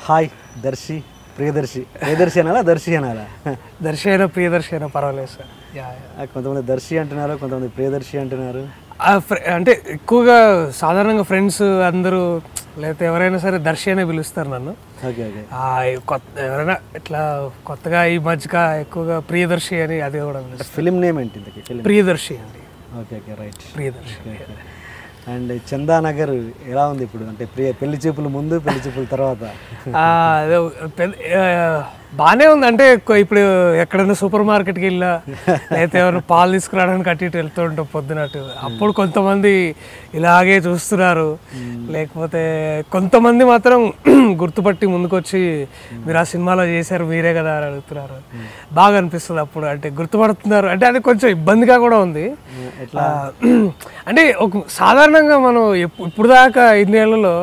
Hi Darsi Priyadarshi Priyadarshi అనాలా దర్శి అనాలా దర్శి అయినా ప్రియదర్శి అయినా పర్వాలేదు సార్. కొంతమంది దర్శి అంటున్నారు, కొంతమంది ప్రియదర్శి అంటున్నారు. అంటే ఎక్కువగా సాధారణంగా ఫ్రెండ్స్ అందరూ లేకపోతే ఎవరైనా సరే దర్శి అనే పిలుస్తారు నన్ను. ఎవరైనా ఇట్లా కొత్తగా ఈ మధ్యగా ఎక్కువగా ప్రియదర్శి అని అది కూడా ఫిలిం నేమ్ ఏంటి? ప్రియదర్శి అండి. Okay okay right, Priyadarshi. And Chandanagar ఎలా ఉంది ఇప్పుడు? అంటే పెళ్లి చూపుల ముందు, పెళ్లి చూపుల తర్వాత బాగానే ఉంది. అంటే ఇప్పుడు ఎక్కడైనా సూపర్ మార్కెట్కి వెళ్ళా లేకపోతే ఎవరైనా పాలు తీసుకురావడానికి అటు ఇటు వెళ్తూ ఉంటాం పొద్దునట్టు, అప్పుడు కొంతమంది ఇలాగే చూస్తున్నారు. లేకపోతే కొంతమంది మాత్రం గుర్తుపట్టి ముందుకొచ్చి మీరు ఆ సినిమాలో చేశారు మీరే కదా అని అడుగుతున్నారు. బాగా అనిపిస్తుంది అప్పుడు, అంటే గుర్తుపడుతున్నారు. అంటే అది కొంచెం ఇబ్బందిగా కూడా ఉంది. అంటే ఒక సాధారణంగా మనం ఇప్పుడు దాకా ఇన్నేళ్లలో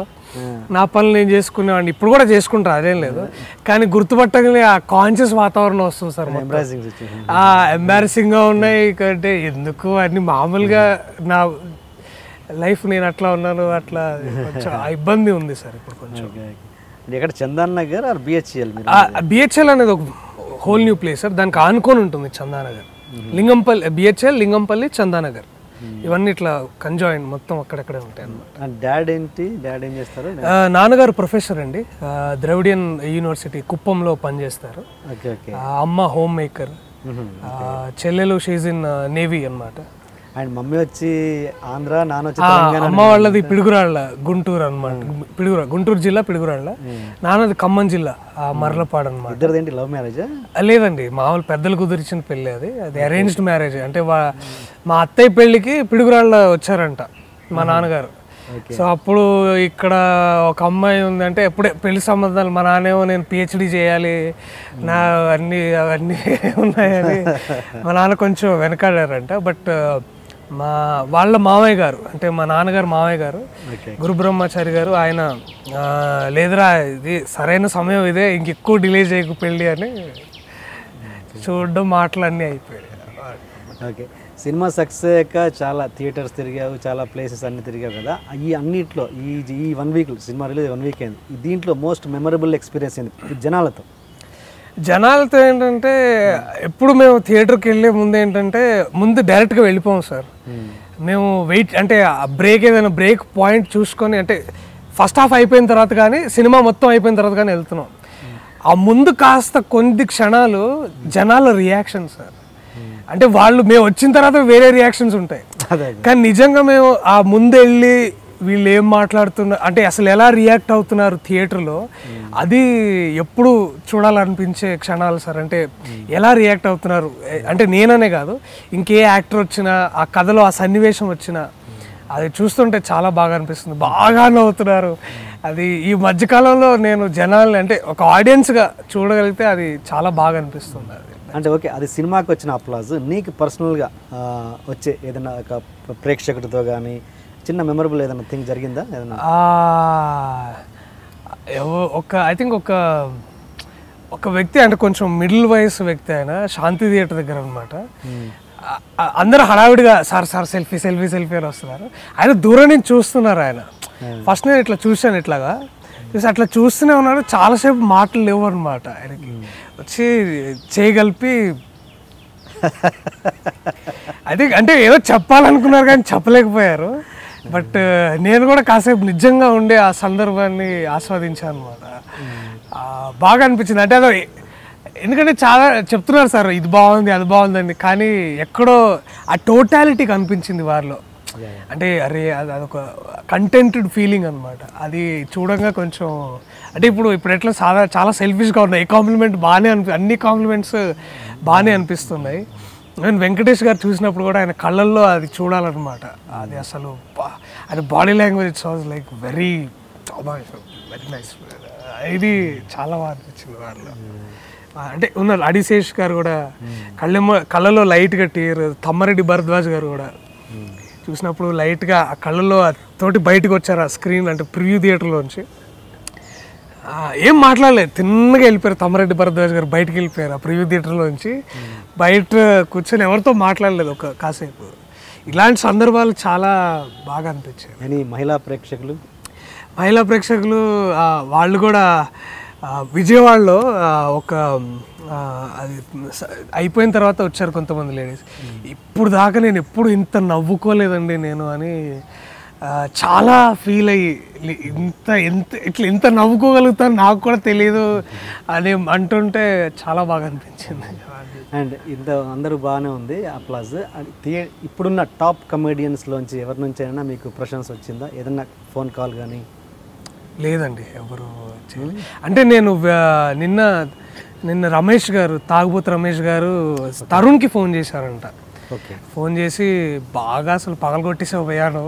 నా పనులు నేను చేసుకునేవాడిని, ఇప్పుడు కూడా చేసుకుంటా, అదేం లేదు. కానీ గుర్తుపట్టగానే ఆ కాన్షియస్ వాతావరణం వస్తుంది సార్. ఎంబారసింగ్గా ఉన్నాయి అంటే ఎందుకు అన్ని మామూలుగా నా లైఫ్ నేను అట్లా ఉన్నాను, అట్లా కొంచెం ఇబ్బంది ఉంది సార్ ఇప్పుడు కొంచెం. ఇక్కడ చందాన్ నగర్ బిహెచ్ఎల్? బిహెచ్ఎల్ అనేది ఒక హోల్ న్యూ ప్లేస్ సార్. దానికి ఆనుకొని ఉంటుంది చందానగర్. లింగంపల్లి బిహెచ్ఎల్, లింగంపల్లి, చందానగర్ ఇవన్నీ ఇట్లా కంజాయిన్ మొత్తం అక్కడక్కడే ఉంటాయి అన్నమాట. డాడ్ ఏంటి? డాడ్ ఏం చేస్తారు? నాన్నగారు ప్రొఫెసర్ అండి, ద్రవిడియన్ యూనివర్సిటీ కుప్పంలో పనిచేస్తారు. అమ్మ హోమ్ మేకర్, చెల్లెలు షీజ్ ఇన్ నేవీ అన్నమాట. అండ్ మమ్మీ వచ్చి ఆంధ్ర, నాన్న వచ్చి అమ్మ వాళ్ళది పిడుగురాళ్ళ, గుంటూరు అనమాట. గుంటూరు జిల్లా పిడుగురాళ్ళ. నాన్నది ఖమ్మం జిల్లా మర్లపాడు అనమాట. ఇద్దరిదేంటి లవ్ మ్యారేజా? లేదండి, మామూలు పెద్దలు కుదిరిచిన పెళ్ళి. అది అరేంజ్డ్ మ్యారేజ్. అంటే మా అత్తయ్య పెళ్ళికి పిడుగురాళ్ళ వచ్చారంట మా నాన్నగారు. సో అప్పుడు ఇక్కడ ఒక అమ్మాయి ఉందంటే ఎప్పుడే పెళ్లి సంబంధాలు, మా నాన్నేమో నేను పిహెచ్డి చేయాలి, నా అవన్నీ ఉన్నాయని మా నాన్న కొంచెం వెనకాడారంట. బట్ వాళ్ళ మామయ్య గారు, అంటే మా నాన్నగారు మామయ్య గారు గురుబ్రహ్మచారి గారు, ఆయన లేదురా ఇది సరైన సమయం ఇదే, ఇంకెక్కువ డిలే చేయకు పెళ్ళి అని చూడడం, మాటలు అన్నీ అయిపోయాయి. ఓకే, సినిమా సక్సెస్ అయ్యాక చాలా థియేటర్స్ తిరిగావు, చాలా ప్లేసెస్ అన్నీ తిరిగావు కదా. ఈ అన్నిట్లో ఈ 1 వీక్ సినిమా రిలీజ్ 1 వీక్ అయింది, దీంట్లో మోస్ట్ మెమరబుల్ ఎక్స్పీరియన్స్ ఏంది జనాలతో ఏంటంటే, ఎప్పుడు మేము థియేటర్కి వెళ్ళే ముందు ఏంటంటే ముందు డైరెక్ట్గా వెళ్ళిపోం సార్. మేము వెయిట్, అంటే బ్రేక్ ఏదైనా బ్రేక్ పాయింట్ చూసుకొని, అంటే ఫస్ట్ హాఫ్ అయిపోయిన తర్వాత కానీ సినిమా మొత్తం అయిపోయిన తర్వాత కానీ వెళ్తున్నాం. ఆ ముందు కాస్త కొన్ని క్షణాలు జనాల రియాక్షన్ సార్. అంటే మేము వచ్చిన తర్వాత వేరే రియాక్షన్స్ ఉంటాయి, కానీ నిజంగా మేము ఆ ముందు వెళ్ళి వీళ్ళు ఏం మాట్లాడుతున్నారు, అంటే అసలు ఎలా రియాక్ట్ అవుతున్నారు థియేటర్లో, అది ఎప్పుడు చూడాలనిపించే క్షణాలు సార్. అంటే ఎలా రియాక్ట్ అవుతున్నారు, అంటే నేననే కాదు ఇంకే యాక్టర్ వచ్చినా, ఆ కథలో ఆ సన్నివేశం వచ్చినా అది చూస్తుంటే చాలా బాగా అనిపిస్తుంది. బాగా నవ్వుతున్నారు. అది ఈ మధ్యకాలంలో నేను జనాల్ని, అంటే ఒక ఆడియన్స్గా చూడగలిగితే అది చాలా బాగా అనిపిస్తుంది. అది అంటే ఓకే, అది సినిమాకి వచ్చిన అప్లాజ్, నీకు పర్సనల్గా వచ్చే ఏదైనా ఒక ప్రేక్షకుడితో కానీ చిన్న మెమరబుల్ ఏదైనా థింగ్ జరిగిందా? ఏదైనా ఐ థింక్ ఒక వ్యక్తి, అంటే కొంచెం మిడిల్ వయసు వ్యక్తి, ఆయన శాంతి థియేటర్ దగ్గర అనమాట. అందరూ హడావిడిగా సార్ సెల్ఫీ సెల్ఫీ సెల్ఫీ అని వస్తున్నారు. ఆయన దూరం నుంచి చూస్తున్నారు. ఆయన ఫస్ట్ నేను ఇట్లా చూశాను, ఇట్లాగా చూసి అట్లా చూస్తూనే ఉన్నాడు. చాలాసేపు మాటలు లేవు అనమాట. ఆయనకి వచ్చి చేయగలిపి అది, అంటే ఏదో చెప్పాలనుకున్నారు కానీ చెప్పలేకపోయారు. బట్ నేను కూడా కాసేపు నిజంగా ఉండే ఆ సందర్భాన్ని ఆస్వాదించాను అనమాట. బాగా అనిపించింది. అంటే అదో, ఎందుకంటే చాలా చెప్తున్నారు సార్ ఇది బాగుంది అది బాగుందండి, కానీ ఎక్కడో ఆ టోటాలిటీ కనిపించింది వారిలో. అంటే అరే అదొక కంటెంటెడ్ ఫీలింగ్ అనమాట. అది చూడంగా కొంచెం, అంటే ఇప్పుడు ఎట్లా చాలా సెల్ఫిష్గా ఉన్నాయి. ఏ కాంప్లిమెంట్ బాగానే అన్ని కాంప్లిమెంట్స్ బాగానే అనిపిస్తున్నాయి. నేను వెంకటేష్ గారు చూసినప్పుడు కూడా ఆయన కళ్ళల్లో అది చూడాలన్నమాట. అది అసలు అది body language it's was like very nice. ఇది చాలా బాగా అనిపించింది వాళ్ళు. అంటే ఉన్నారు అడిశేష్ గారు కూడా కళ్ళలో లైట్గా టీర్, తమ్మారెడ్డి భరద్వాజ్ గారు కూడా చూసినప్పుడు లైట్గా ఆ కళ్ళలో తోటి బయటకు వచ్చారు ఆ స్క్రీన్, అంటే ప్రివ్యూ థియేటర్లోంచి. ఏం మాట్లాడలేదు, తిన్నగా వెళ్ళిపోయారు. తమ్మారెడ్డి భరద్వాజ్ గారు బయటకు వెళ్ళిపోయారు ఆ ప్రివ్యూ థియేటర్లోంచి. బయట కూర్చొని ఎవరితో మాట్లాడలేదు ఒక కాసేపు. ఇలాంటి సందర్భాలు చాలా బాగా అనిపించాయి. మహిళా ప్రేక్షకులు వాళ్ళు కూడా విజయవాడలో ఒక అది అయిపోయిన తర్వాత వచ్చారు కొంతమంది లేడీస్. ఇప్పుడు దాకా నేను ఎప్పుడు ఇంత నవ్వుకోలేదండి నేను అని చాలా ఫీల్ అయ్యి ఇంత నవ్వుకోగలుగుతాను నాకు కూడా తెలియదు అని అంటుంటే చాలా బాగా అనిపించింది. అండ్ ఇంత అందరూ బాగానే ఉంది అప్లాజ్. ఇప్పుడున్న టాప్ కమెడియన్స్లోంచి ఎవరి నుంచి అయినా మీకు ప్రశంస వచ్చిందా? ఏదన్నా ఫోన్ కాల్ కానీ? లేదండి, ఎవరు అంటే నేను నిన్న రమేష్ గారు, తాగుబోతు రమేష్ గారు తరుణ్కి ఫోన్ చేశారంట. ఫోన్ చేసి బాగా అసలు పగలగొట్టేసావు పోయాను,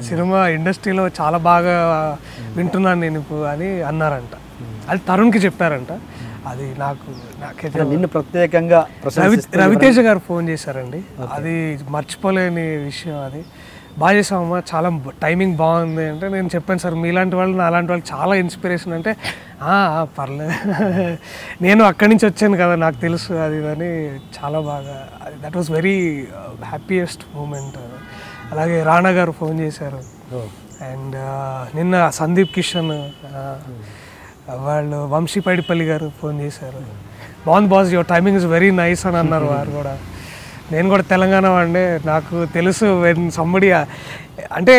సినిమా ఇండస్ట్రీలో చాలా బాగా వింటున్నాను నేను ఇప్పుడు అని అన్నారంట. అది తరుణ్కి చెప్పారంట. అది నాకైతే నిన్ను ప్రత్యేకంగా రవితేజ గారు ఫోన్ చేశారండి. అది మర్చిపోలేని విషయం. అది బాగా చేసామమ్మా, చాలా టైమింగ్ బాగుంది అంటే నేను చెప్పాను సార్ మీలాంటి వాళ్ళు నాలాంటి వాళ్ళు చాలా ఇన్స్పిరేషన్ అంటే పర్లేదు నేను అక్కడి నుంచి వచ్చాను కదా నాకు తెలుసు అది అని చాలా బాగా that was very happiest moment. అలాగే రాణా గారు ఫోన్ చేశారు. అండ్ నిన్న సందీప్ కిషన్ వాళ్ళు వంశీపైడిపల్లి గారు ఫోన్ చేశారు. బాగుంది boss, your timing is very nice అని అన్నారు వారు కూడా. నేను కూడా తెలంగాణ వాడినే, నాకు తెలుసు సంబడి అంటే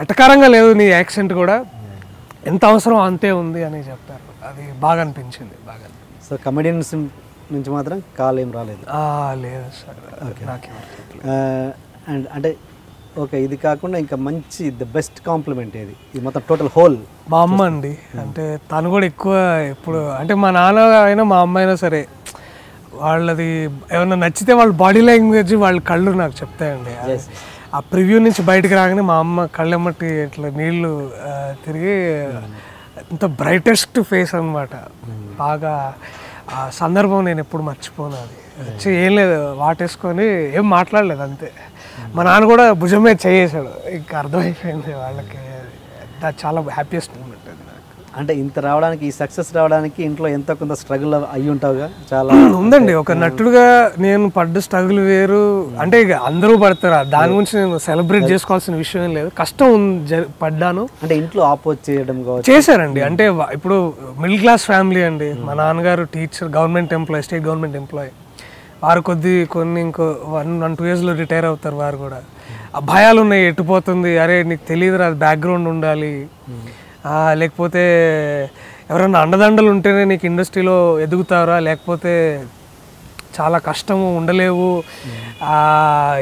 ఎటకారంగా లేదు నీ యాక్సెంట్ కూడా, ఎంత అవసరం అంతే ఉంది అని చెప్పారు. అది బాగా అనిపించింది. బాగా. సో కమెడియన్స్ నుంచి మాత్రం కాల్ ఏం రాలేదు? లేదు సార్. అండ్ అంటే ఓకే, ఇది కాకుండా ఇంకా మంచి ద బెస్ట్ కాంప్లిమెంట్ ఏది ఇది మొత్తం టోటల్ హోల్? మా అమ్మ అండి. అంటే తను కూడా ఎక్కువ ఇప్పుడు అంటే మా నాన్న అయినా మా అమ్మ అయినా సరే వాళ్ళది ఏమన్నా నచ్చితే వాళ్ళ బాడీ లాంగ్వేజ్ వాళ్ళ కళ్ళు నాకు చెప్తాయండి. ఆ ప్రివ్యూ నుంచి బయటకు రాగానే మా అమ్మ కళ్ళెమ్మటి ఇట్లా నీళ్ళు తిరిగి ఇంత బ్రైటెస్ట్ ఫేస్ అనమాట. బాగా ఆ సందర్భం నేను ఎప్పుడు మర్చిపోను. అది వచ్చి ఏం లేదు వాటేసుకొని ఏం మాట్లాడలేదు అంతే. మా నాన్న కూడా భుజం మీద చేసాడు, ఇంకా అర్థమైపోయింది వాళ్ళకి. చాలా హ్యాపీయెస్ట్ మూమెంట్ అది నాకు. అంటే ఇంత రావడానికి, ఈ సక్సెస్ రావడానికి ఇంట్లో ఎంతో కొంత స్ట్రగుల్ అయ్యి ఉంటావుగా? చాలా ఉందండి. ఒక నటుడుగా నేను పడ్డ స్ట్రగుల్ వేరు. అంటే ఇక అందరూ పడతారు, దాని గురించి నేను సెలబ్రేట్ చేసుకోవాల్సిన విషయం లేదు. కష్టం పడ్డాను. అంటే ఇంట్లో ఆపోజ్ చేయడం చేశారండి. అంటే ఇప్పుడు మిడిల్ క్లాస్ ఫ్యామిలీ అండి. మా నాన్నగారు teacher, government employee, state government employee. వారు కొన్ని ఇంకో 1-2 yearsలో రిటైర్ అవుతారు. వారు కూడా ఆ భయాలు ఉన్నాయి, ఎట్టుపోతుంది, అరే నీకు తెలియదురా అది బ్యాక్గ్రౌండ్ ఉండాలి, లేకపోతే ఎవరైనా అండదండలు ఉంటేనే నీకు ఇండస్ట్రీలో ఎదుగుతారా, లేకపోతే చాలా కష్టము, ఉండలేవు,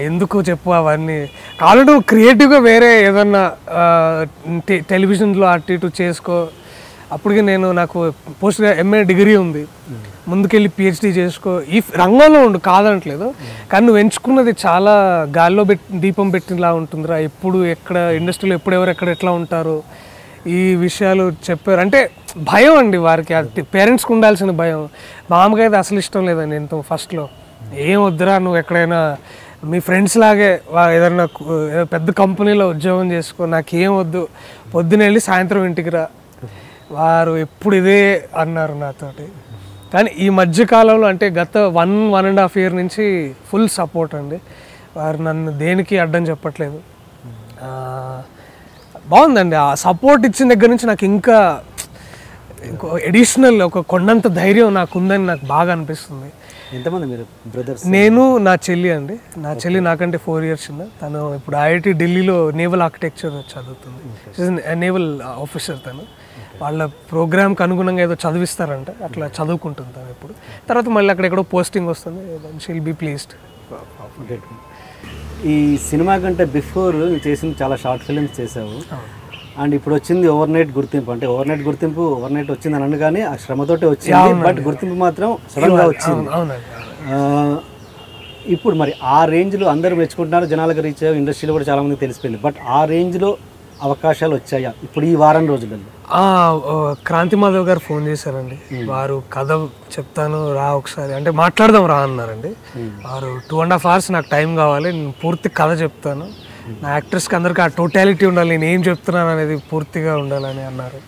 ఎందుకు చెప్పు అవన్నీ. కావాలంటే క్రియేటివ్గా వేరే ఏదన్నా టెలివిజన్లో అటు ఇటు చేసుకో. అప్పటికి నాకు MA డిగ్రీ ఉంది, ముందుకెళ్ళి PhD చేసుకో, ఈ రంగంలో ఉండు కాదనట్లేదు. కానీ నువ్వు ఎంచుకున్నది చాలా గాల్లో దీపం పెట్టినలా ఉంటుందిరా, ఎప్పుడు ఎక్కడ ఇండస్ట్రీలో ఎప్పుడెవరు ఎక్కడ ఎట్లా ఉంటారు ఈ విషయాలు చెప్పారు. అంటే భయం అండి వారికి, అది పేరెంట్స్కి ఉండాల్సిన భయం. మా అమ్మకి అయితే అసలు ఇష్టం లేదండి. నేను ఫస్ట్లో ఏం వద్దురా, నువ్వు ఎక్కడైనా మీ ఫ్రెండ్స్ లాగే ఏదైనా పెద్ద కంపెనీలో ఉద్యోగం చేసుకో, నాకేం వద్దు, పొద్దున వెళ్ళి సాయంత్రం ఇంటికి రా. వారు ఎప్పుడు ఇదే అన్నారు నాతోటి. కానీ ఈ మధ్యకాలంలో అంటే గత 1.5 year నుంచి ఫుల్ సపోర్ట్ అండి. వారు నన్ను దేనికి అడ్డం చెప్పట్లేదు. బాగుందండి. ఆ సపోర్ట్ ఇచ్చిన దగ్గర నుంచి నాకు ఇంకా ఎడిషనల్ ఒక కొండంత ధైర్యం నాకు ఉందని నాకు బాగా అనిపిస్తుంది. ఎంతమంది మీరు బ్రదర్స్? నేను, నా చెల్లి అండి. నా చెల్లి నాకంటే 4 years చిన్న. తను ఇప్పుడు IIT ఢిల్లీలో నేవల్ ఆర్కిటెక్చర్ చదువుతుంది. నేవల్ ఆఫీసర్ తను. వాళ్ళ ప్రోగ్రామ్కి అనుగుణంగా ఏదో చదివిస్తారంట, అట్లా చదువుకుంటుంది తను ఇప్పుడు. తర్వాత మళ్ళీ అక్కడెక్కడో పోస్టింగ్ వస్తుంది. She'll be pleased. ఈ సినిమా కంటే బిఫోర్ చేసిన చాలా షార్ట్ ఫిల్మ్స్ చేసావు. అండ్ ఇప్పుడు వచ్చింది ఓవర్నైట్ గుర్తింపు. అంటే ఓవర్నైట్ గుర్తింపు ఓవర్నైట్ వచ్చింది అని కానీ ఆ శ్రమతోటే వచ్చింది, బట్ గుర్తింపు మాత్రం సడన్గా వచ్చింది. ఇప్పుడు మరి ఆ రేంజ్లో అందరూ మెచ్చుకుంటున్నారు, జనాలకు రీచ్ అయ్యావు, ఇండస్ట్రీలో కూడా చాలా మందికి తెలిసిపోయింది. బట్ ఆ రేంజ్లో అవకాశాలు వచ్చాయా ఇప్పుడు ఈ వారం రోజులలో? క్రాంతి మాధవ్ గారు ఫోన్ చేశారండి. వారు కథ చెప్తాను రా ఒకసారి అంటే మాట్లాడదాం రా అన్నారండి. వారు 2.5 hours నాకు టైం కావాలి, నేను పూర్తి కథ చెప్తాను, నా యాక్టర్స్కి అందరికీ ఆ టోటాలిటీ ఉండాలి, నేను ఏం చెప్తున్నాను అనేది పూర్తిగా ఉండాలని అన్నారు.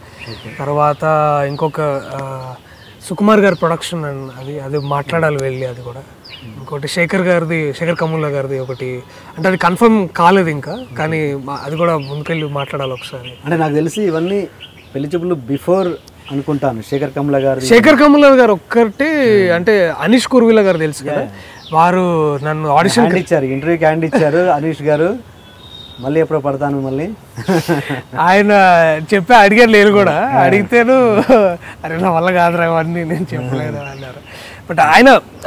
తర్వాత ఇంకొక సుకుమార్ గారి ప్రొడక్షన్ అది మాట్లాడాలి వెళ్ళి, అది కూడా. ఇంకోటి శేఖర్ కమ్ముల్లా గారిది ఒకటి, అంటే అది కన్ఫర్మ్ కాలేదు ఇంకా, కానీ అది కూడా ముందుకెళ్ళి మాట్లాడాలి ఒకసారి. అంటే నాకు తెలిసి ఇవన్నీ పెళ్లి చూపులు బిఫోర్ అనుకుంటాను. శేఖర్ కమ్ల గారు ఒక్కటి అంటే అనీష్ కుర్విల గారు తెలుసు కదా, వారు నన్ను ఆడిషన్ ఇచ్చారు, ఇంటర్వ్యూకి హ్యాండ్ ఇచ్చారు. అనీష్ గారు మళ్ళీ ఎప్పుడో పడతాను మళ్ళీ ఆయన చెప్పి అడిగారు, నేను కూడా అడిగితేను అరే నా వల్ల కాదురా అవన్నీ నేను చెప్పలేదు అన్నారు. బట్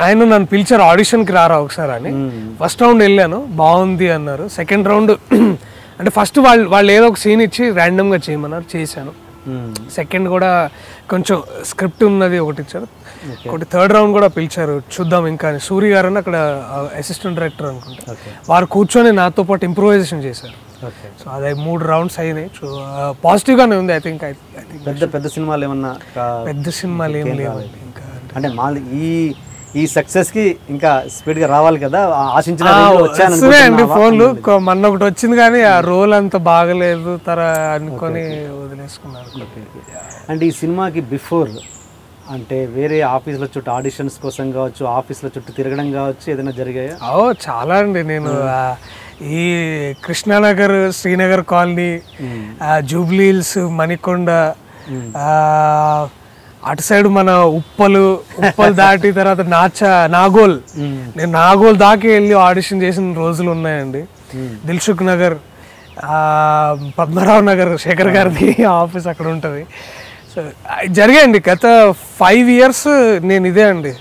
ఆయన నన్ను పిలిచారు ఆడిషన్కి రారా ఒకసారి అని. ఫస్ట్ రౌండ్ వెళ్ళాను, బాగుంది అన్నారు. సెకండ్ రౌండ్ అంటే ఫస్ట్ వాళ్ళు ఏదో ఒక సీన్ ఇచ్చి ర్యాండమ్గా చేయమన్నారు, చేశాను. సెకండ్ కూడా కొంచెం స్క్రిప్ట్ ఉన్నది ఒకటి ఇచ్చారు. ఒకటి థర్డ్ రౌండ్ కూడా పిలిచారు, చూద్దాం ఇంకా అని. సూరి గారు అని అక్కడ అసిస్టెంట్ డైరెక్టర్ అనుకుంటా, వారు కూర్చొని నాతో పాటు ఇంప్రూవైజేషన్ చేశారు. సో అది 3 రౌండ్స్ అయినాయి. సో పాజిటివ్గానే ఉంది. ఐ థింక్ పెద్ద సినిమాలు ఏమన్నా పెద్ద సినిమాలు ఏం లేవు ఇంకా. అంటే ఈ సక్సెస్ కి ఇంకా స్పీడ్ గా రావాలి కదా, ఆశించిన అండి. ఫోన్లు మొన్న ఒకటి వచ్చింది కానీ ఆ రోల్ అంత బాగలేదు అనుకొని వదిలేసుకున్నారు. అంటే ఈ సినిమాకి బిఫోర్ అంటే వేరే ఆఫీసుల చుట్టూ ఆడిషన్స్ కోసం కావచ్చు, ఆఫీసుల చుట్టూ తిరగడం కావచ్చు, ఏదైనా జరిగాయా? చాలా అండి. నేను ఈ Krishna Nagar, Srinagar colony, Jubilee hills, Manikonda, అటు సైడ్ మన ఉప్పల్ దాటి తర్వాత నాగోల్, నేను నాగోల్ దాకా వెళ్ళి ఆడిషన్ చేసిన రోజులు ఉన్నాయండి. దిల్సుఖ్ నగర్, పద్మరావు నగర్, శేఖర్ గారిది ఆఫీస్ అక్కడ ఉంటుంది. సో జరిగాయండి. గత 5 years నేను ఇదే అండి.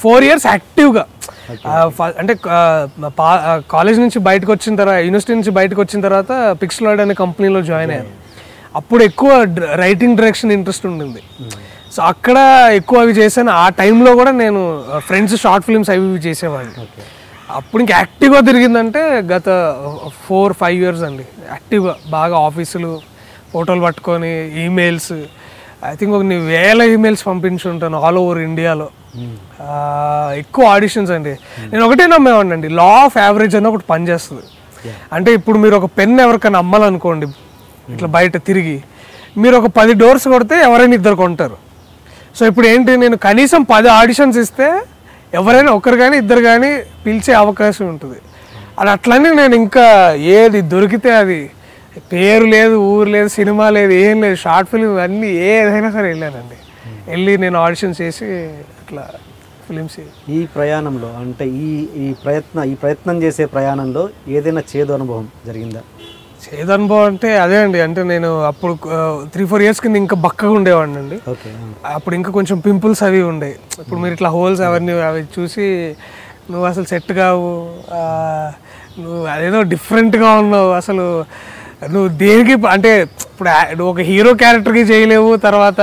4 years యాక్టివ్గా అంటే కాలేజ్ నుంచి బయటకు వచ్చిన తర్వాత, యూనివర్సిటీ నుంచి బయటకు వచ్చిన తర్వాత పిక్స్లాయిడ్ అనే కంపెనీలో జాయిన్ అయ్యాను. అప్పుడు ఎక్కువ రైటింగ్ డైరెక్షన్ ఇంట్రెస్ట్ ఉండింది. సో అక్కడ ఎక్కువ అవి చేశాను. ఆ టైంలో కూడా నేను ఫ్రెండ్స్ షార్ట్ ఫిల్మ్స్ అవి చేసేవాడిని. అప్పుడు ఇంకా యాక్టివ్గా తిరిగిందంటే గత 4-5 years అండి. యాక్టివ్గా బాగా ఆఫీసులు, ఫోటోలు పట్టుకొని, ఈమెయిల్స్, ఐ థింక్ ఒక 1000 ఈమెయిల్స్ పంపించి ఉంటాను ఆల్ ఓవర్ ఇండియాలో. ఎక్కువ ఆడిషన్స్ అండి. నేను ఒకటే నమ్మేవాడిని అండి, లా ఆఫ్ యావరేజ్ అని ఒకటి పనిచేస్తుంది. అంటే ఇప్పుడు మీరు ఒక పెన్ ఎవరికైనా అమ్మాలనుకోండి, ఇట్లా బయట తిరిగి మీరు ఒక 10 doors కొడితే ఎవరైనా 2 కొంటారు. సో ఇప్పుడు ఏంటి, నేను కనీసం 10 ఆడిషన్స్ ఇస్తే ఎవరైనా ఒకరు కానీ 2 కానీ పిలిచే అవకాశం ఉంటుంది. అది అట్లనే నేను ఇంకా ఏది దొరికితే అది, పేరు లేదు, ఊరు లేదు, సినిమా లేదు, ఏం లేదు, షార్ట్ ఫిల్మ్ అన్నీ ఏదైనా సరే వెళ్ళానండి. వెళ్ళి నేను ఆడిషన్ చేసి అట్లా ఫిలిమ్స్. ఈ ప్రయాణంలో అంటే ఈ ప్రయత్నం చేసే ప్రయాణంలో ఏదైనా చేదు అనుభవం జరిగిందా? చేదు అనుభవం అంటే అదే అండి. అంటే నేను అప్పుడు 3-4 years కింద ఇంకా బక్కగా ఉండేవాడిని అండి. అప్పుడు ఇంకా కొంచెం పింపుల్స్ అవి ఉండే. ఇప్పుడు మీరు ఇట్లా హోల్స్ అవన్నీ అవి చూసి నువ్వు అసలు సెట్ కావు, నువ్వు అదేదో డిఫరెంట్గా ఉన్నావు, అసలు నువ్వు దేనికి అంటే ఇప్పుడు నువ్వు ఒక హీరో క్యారెక్టర్కి చేయలేవు, తర్వాత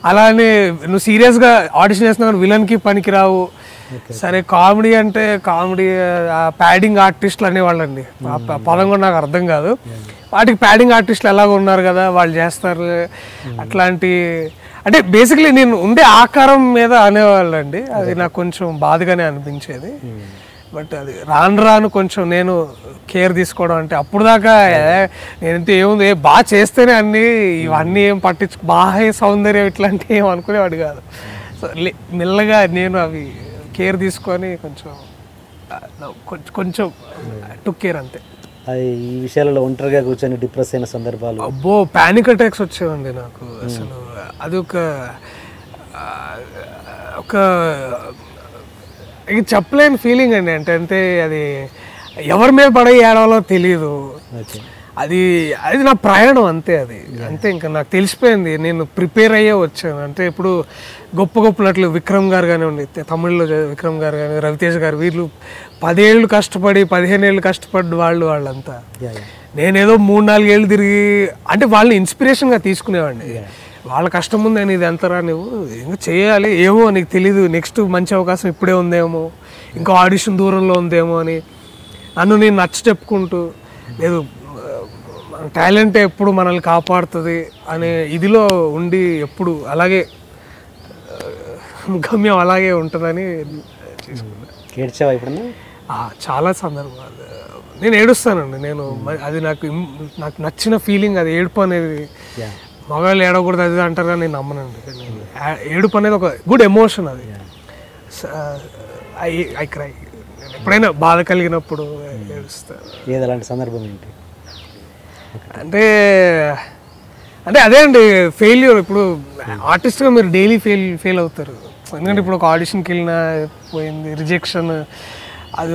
అలానే నువ్వు సీరియస్గా ఆడిషన్ చేస్తున్నావు విలన్కి పనికిరావు. సరే కామెడీ అంటే కామెడీ ప్యాడింగ్ ఆర్టిస్టులు అనేవాళ్ళండి. పదం కూడా నాకు అర్థం కాదు. వాటికి ప్యాడింగ్ ఆర్టిస్టులు ఎలాగ ఉన్నారు కదా, వాళ్ళు చేస్తారు అట్లాంటి. అంటే బేసిక్లీ నేను ఉండే ఆకారం మీద అనేవాళ్ళండి. అది నాకు కొంచెం బాధగానే అనిపించేది. బట్ అది రాను కొంచెం నేను కేర్ తీసుకోవడం, అంటే అప్పుడు దాకా నేనంటే ఏముంది బాగా చేస్తేనే అన్నీ ఇవన్నీ ఏం బాహ్య సౌందర్యం ఇట్లాంటివి ఏం అనుకునేవాడు కాదు. సో మెల్లగా నేను అవి కేర్ తీసుకొని కొంచెం టుక్ కేర్ అంతే. ఈ విషయాలలో ఒంటరిగా కూర్చొని డిప్రెస్ అయిన సందర్భాలు? అబ్బో, ప్యానిక్ అటాక్స్ వచ్చేవండి నాకు. అసలు అది ఒక ఇక చెప్పలేని ఫీలింగ్ అండి. అంటే అది ఎవరి మీద పడే ఏడవాలో తెలియదు. అది నా ప్రయాణం అంతే. అంతే ఇంకా నాకు తెలిసిపోయింది. నేను ప్రిపేర్ అయ్యే వచ్చాను. అంటే ఇప్పుడు గొప్ప నటులు విక్రమ్ గారు కానివ్వండి, తమిళ్లో విక్రమ్ గారు కానీ, రవితేజ గారు, వీళ్ళు 10 ఏళ్ళు కష్టపడి 15 ఏళ్ళు కష్టపడ్డ వాళ్ళంతా. నేనేదో 3-4 ఏళ్ళు తిరిగి అంటే వాళ్ళని ఇన్స్పిరేషన్గా తీసుకునేవాడిని. వాళ్ళ కష్టం ఉంది అని ఇది ఎంతరా నువ్వు ఇంకా చేయాలి, ఏమో నీకు తెలీదు, నెక్స్ట్ మంచి అవకాశం ఇప్పుడే ఉందేమో, ఇంకో ఆడిషన్ దూరంలో ఉందేమో అని నన్ను నేను నచ్చ చెప్పుకుంటూ, లేదు టాలెంటే ఎప్పుడు మనల్ని కాపాడుతుంది అనే ఇదిలో ఉండి ఎప్పుడు అలాగే గమ్యం అలాగే ఉంటుందని ఏడ్చావా ఎప్పుడన్నా? చాలా సందర్భాలు నేను ఏడుస్తానండి. నేను అది నాకు నచ్చిన ఫీలింగ్. అది ఏడుపు అనేది మగవాళ్ళు ఏడవకూడదు అది అంటారు కానీ నేను నమ్మనండి. ఏడుపు అనేది ఒక గుడ్ ఎమోషన్. అది ఐ క్రై. ఎప్పుడైనా బాధ కలిగినప్పుడు ఏడుస్తాను. ఏది అలాంటి సందర్భం ఏంటి? అంటే అంటే అదే అండి ఫెయిల్యూర్. ఇప్పుడు ఆర్టిస్ట్గా మీరు డైలీ ఫెయిల్ అవుతారు. ఎందుకంటే ఇప్పుడు ఒక ఆడిషన్కి వెళ్ళినా పోయింది, రిజెక్షన్, అది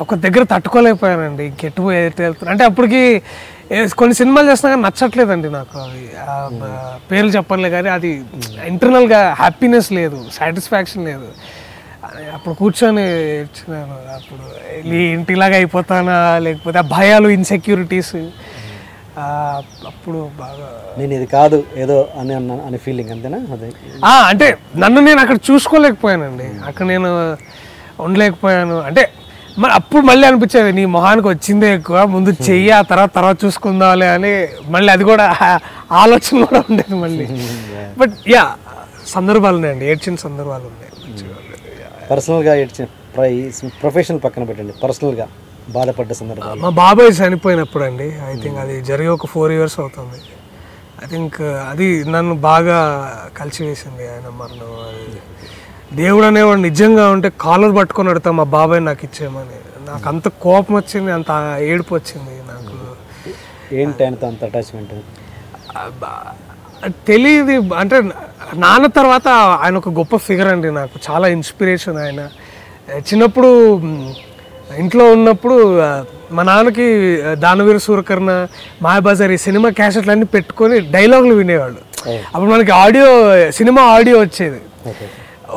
ఒక దగ్గర తట్టుకోలేకపోయానండి. ఇంకెట్టు వెళ్తాను అంటే అప్పటికి కొన్ని సినిమాలు చేస్తున్నా కానీ నచ్చట్లేదండి నాకు. అవి పేర్లు చెప్పలే కానీ అది ఇంటర్నల్గా హ్యాపీనెస్ లేదు, సాటిస్ఫాక్షన్ లేదు. అప్పుడు కూర్చొని ఏడ్చినాను. అప్పుడు ఇంటిలాగా అయిపోతానా, లేకపోతే ఆ భయాలు, ఇన్సెక్యూరిటీస్, అప్పుడు బాగా నేను ఇది కాదు ఏదో అని ఫీలింగ్ అంతేనా? అదే అంటే నన్ను నేను అక్కడ చూసుకోలేకపోయానండి, అక్కడ నేను ఉండలేకపోయాను. అంటే మరి అప్పుడు మళ్ళీ అనిపించేది నీ మొహానికి వచ్చిందే ఎక్కువ, ముందు చెయ్యి, ఆ తర్వాత చూసుకుందాంలే అని మళ్ళీ అది కూడా ఆలోచన కూడా ఉండేది మళ్ళీ. బట్ యా సందర్భాలు ఉన్నాయండి, ఏడ్చిన సందర్భాలు ఉన్నాయి. పర్సనల్గా ఏడ్చిన, ప్రొఫెషనల్ పక్కన పెట్టండి, పర్సనల్గా బాధపడ్డ సందర్భాలు. మా బాబాయ్ చనిపోయినప్పుడు అండి, ఐ థింక్ అది జరిగి ఒక 4 years అవుతుంది. ఐ థింక్ అది నన్ను బాగా కలిసివేసింది ఆయన మరణం. దేవుడు అనేవాడు నిజంగా ఉంటే కాలర్ పట్టుకొని అడుగుతా మా బాబాయ్ నాకు ఇచ్చేయమని. నాకు అంత కోపం వచ్చింది, అంత ఏడుపు వచ్చింది నాకు. ఏంటి ఆయనతో అంత అటాచ్మెంట్? తెలియదు అంటే నాన్న తర్వాత ఆయన ఒక గొప్ప ఫిగర్ అండి, నాకు చాలా ఇన్స్పిరేషన్ ఆయన. చిన్నప్పుడు ఇంట్లో ఉన్నప్పుడు మా నాన్నకి దానవీర సూరకర్ణ, మాయాబజార్ ఈ సినిమా క్యాసెట్లు అన్నీ పెట్టుకొని డైలాగులు వినేవాళ్ళు. అప్పుడు మనకి సినిమా ఆడియో వచ్చేది.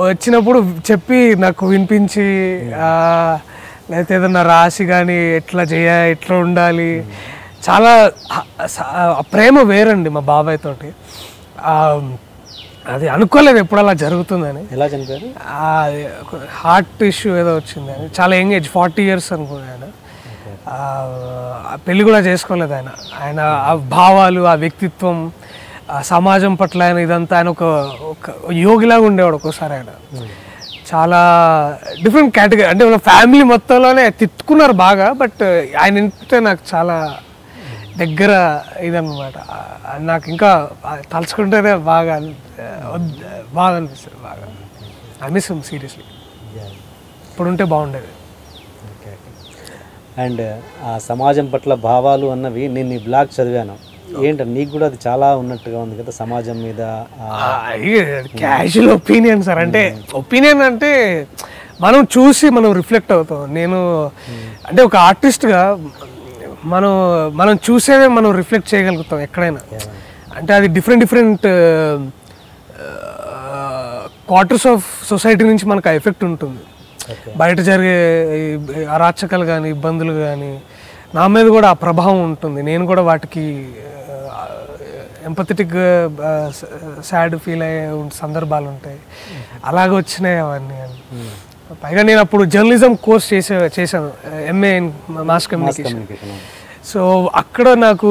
వచ్చినప్పుడు చెప్పి నాకు వినిపించి, లేకపోతే ఏదన్నా రాసి కానీ ఎట్లా ఉండాలి, చాలా ప్రేమ వేరండి మా బాబాయ్ తోటి. అది అనుకోలేదు ఎప్పుడు అలా జరుగుతుందని. ఎలా చనిపోయారు? హార్ట్ ఇష్యూ ఏదో వచ్చిందని, చాలా యంగ్ ఏజ్, 40 years అనుకున్నాను. ఆయన పెళ్ళి కూడా చేసుకోలేదు. ఆయన ఆ భావాలు, ఆ వ్యక్తిత్వం, సమాజం పట్ల ఆయన ఇదంతా, ఆయన ఒక యోగిలాగా ఉండేవాడు ఒక్కోసారి. ఆయన చాలా డిఫరెంట్ కేటగిరీ, అంటే మన ఫ్యామిలీ మొత్తంలోనే తిట్టుకున్నారు బాగా, బట్ ఆయన ఇంటే నాకు చాలా దగ్గర ఇదన్నమాట. నాకు ఇంకా తలుచుకుంటేనే బాగా అనిపిస్తుంది. బాగా ఐ మిస్ హిమ్ సీరియస్లీ. ఇప్పుడు ఉంటే బాగుండేది. అండ్ ఆ సమాజం పట్ల భావాలు అన్నవి నేను ఈ బ్లాగ్ చదివాను. ఏంటంటే నీకు కూడా అది చాలా ఉన్నట్టుగా ఉంది కదా సమాజం మీద. క్యాజువల్ ఒపీనియన్ సార్, అంటే ఒపీనియన్ అంటే మనం చూసి మనం రిఫ్లెక్ట్ అవుతాం. నేను అంటే ఒక ఆర్టిస్ట్గా మనం చూసేదే మనం రిఫ్లెక్ట్ చేయగలుగుతాం ఎక్కడైనా. అంటే అది డిఫరెంట్ క్వార్టర్స్ ఆఫ్ సొసైటీ నుంచి మనకు ఆ ఎఫెక్ట్ ఉంటుంది. బయట జరిగే అరాచకాలు కానీ, ఇబ్బందులు కానీ నా మీద కూడా ఆ ప్రభావం ఉంటుంది. నేను కూడా వాటికి ఎంపథెటిక్ సాడ్ ఫీల్ అయ్యే సందర్భాలు ఉంటాయి. అలాగే వచ్చినాయి అవన్నీ. పైగా నేను అప్పుడు జర్నలిజం కోర్స్ చేశాను, MA in mass communication. So అక్కడ నాకు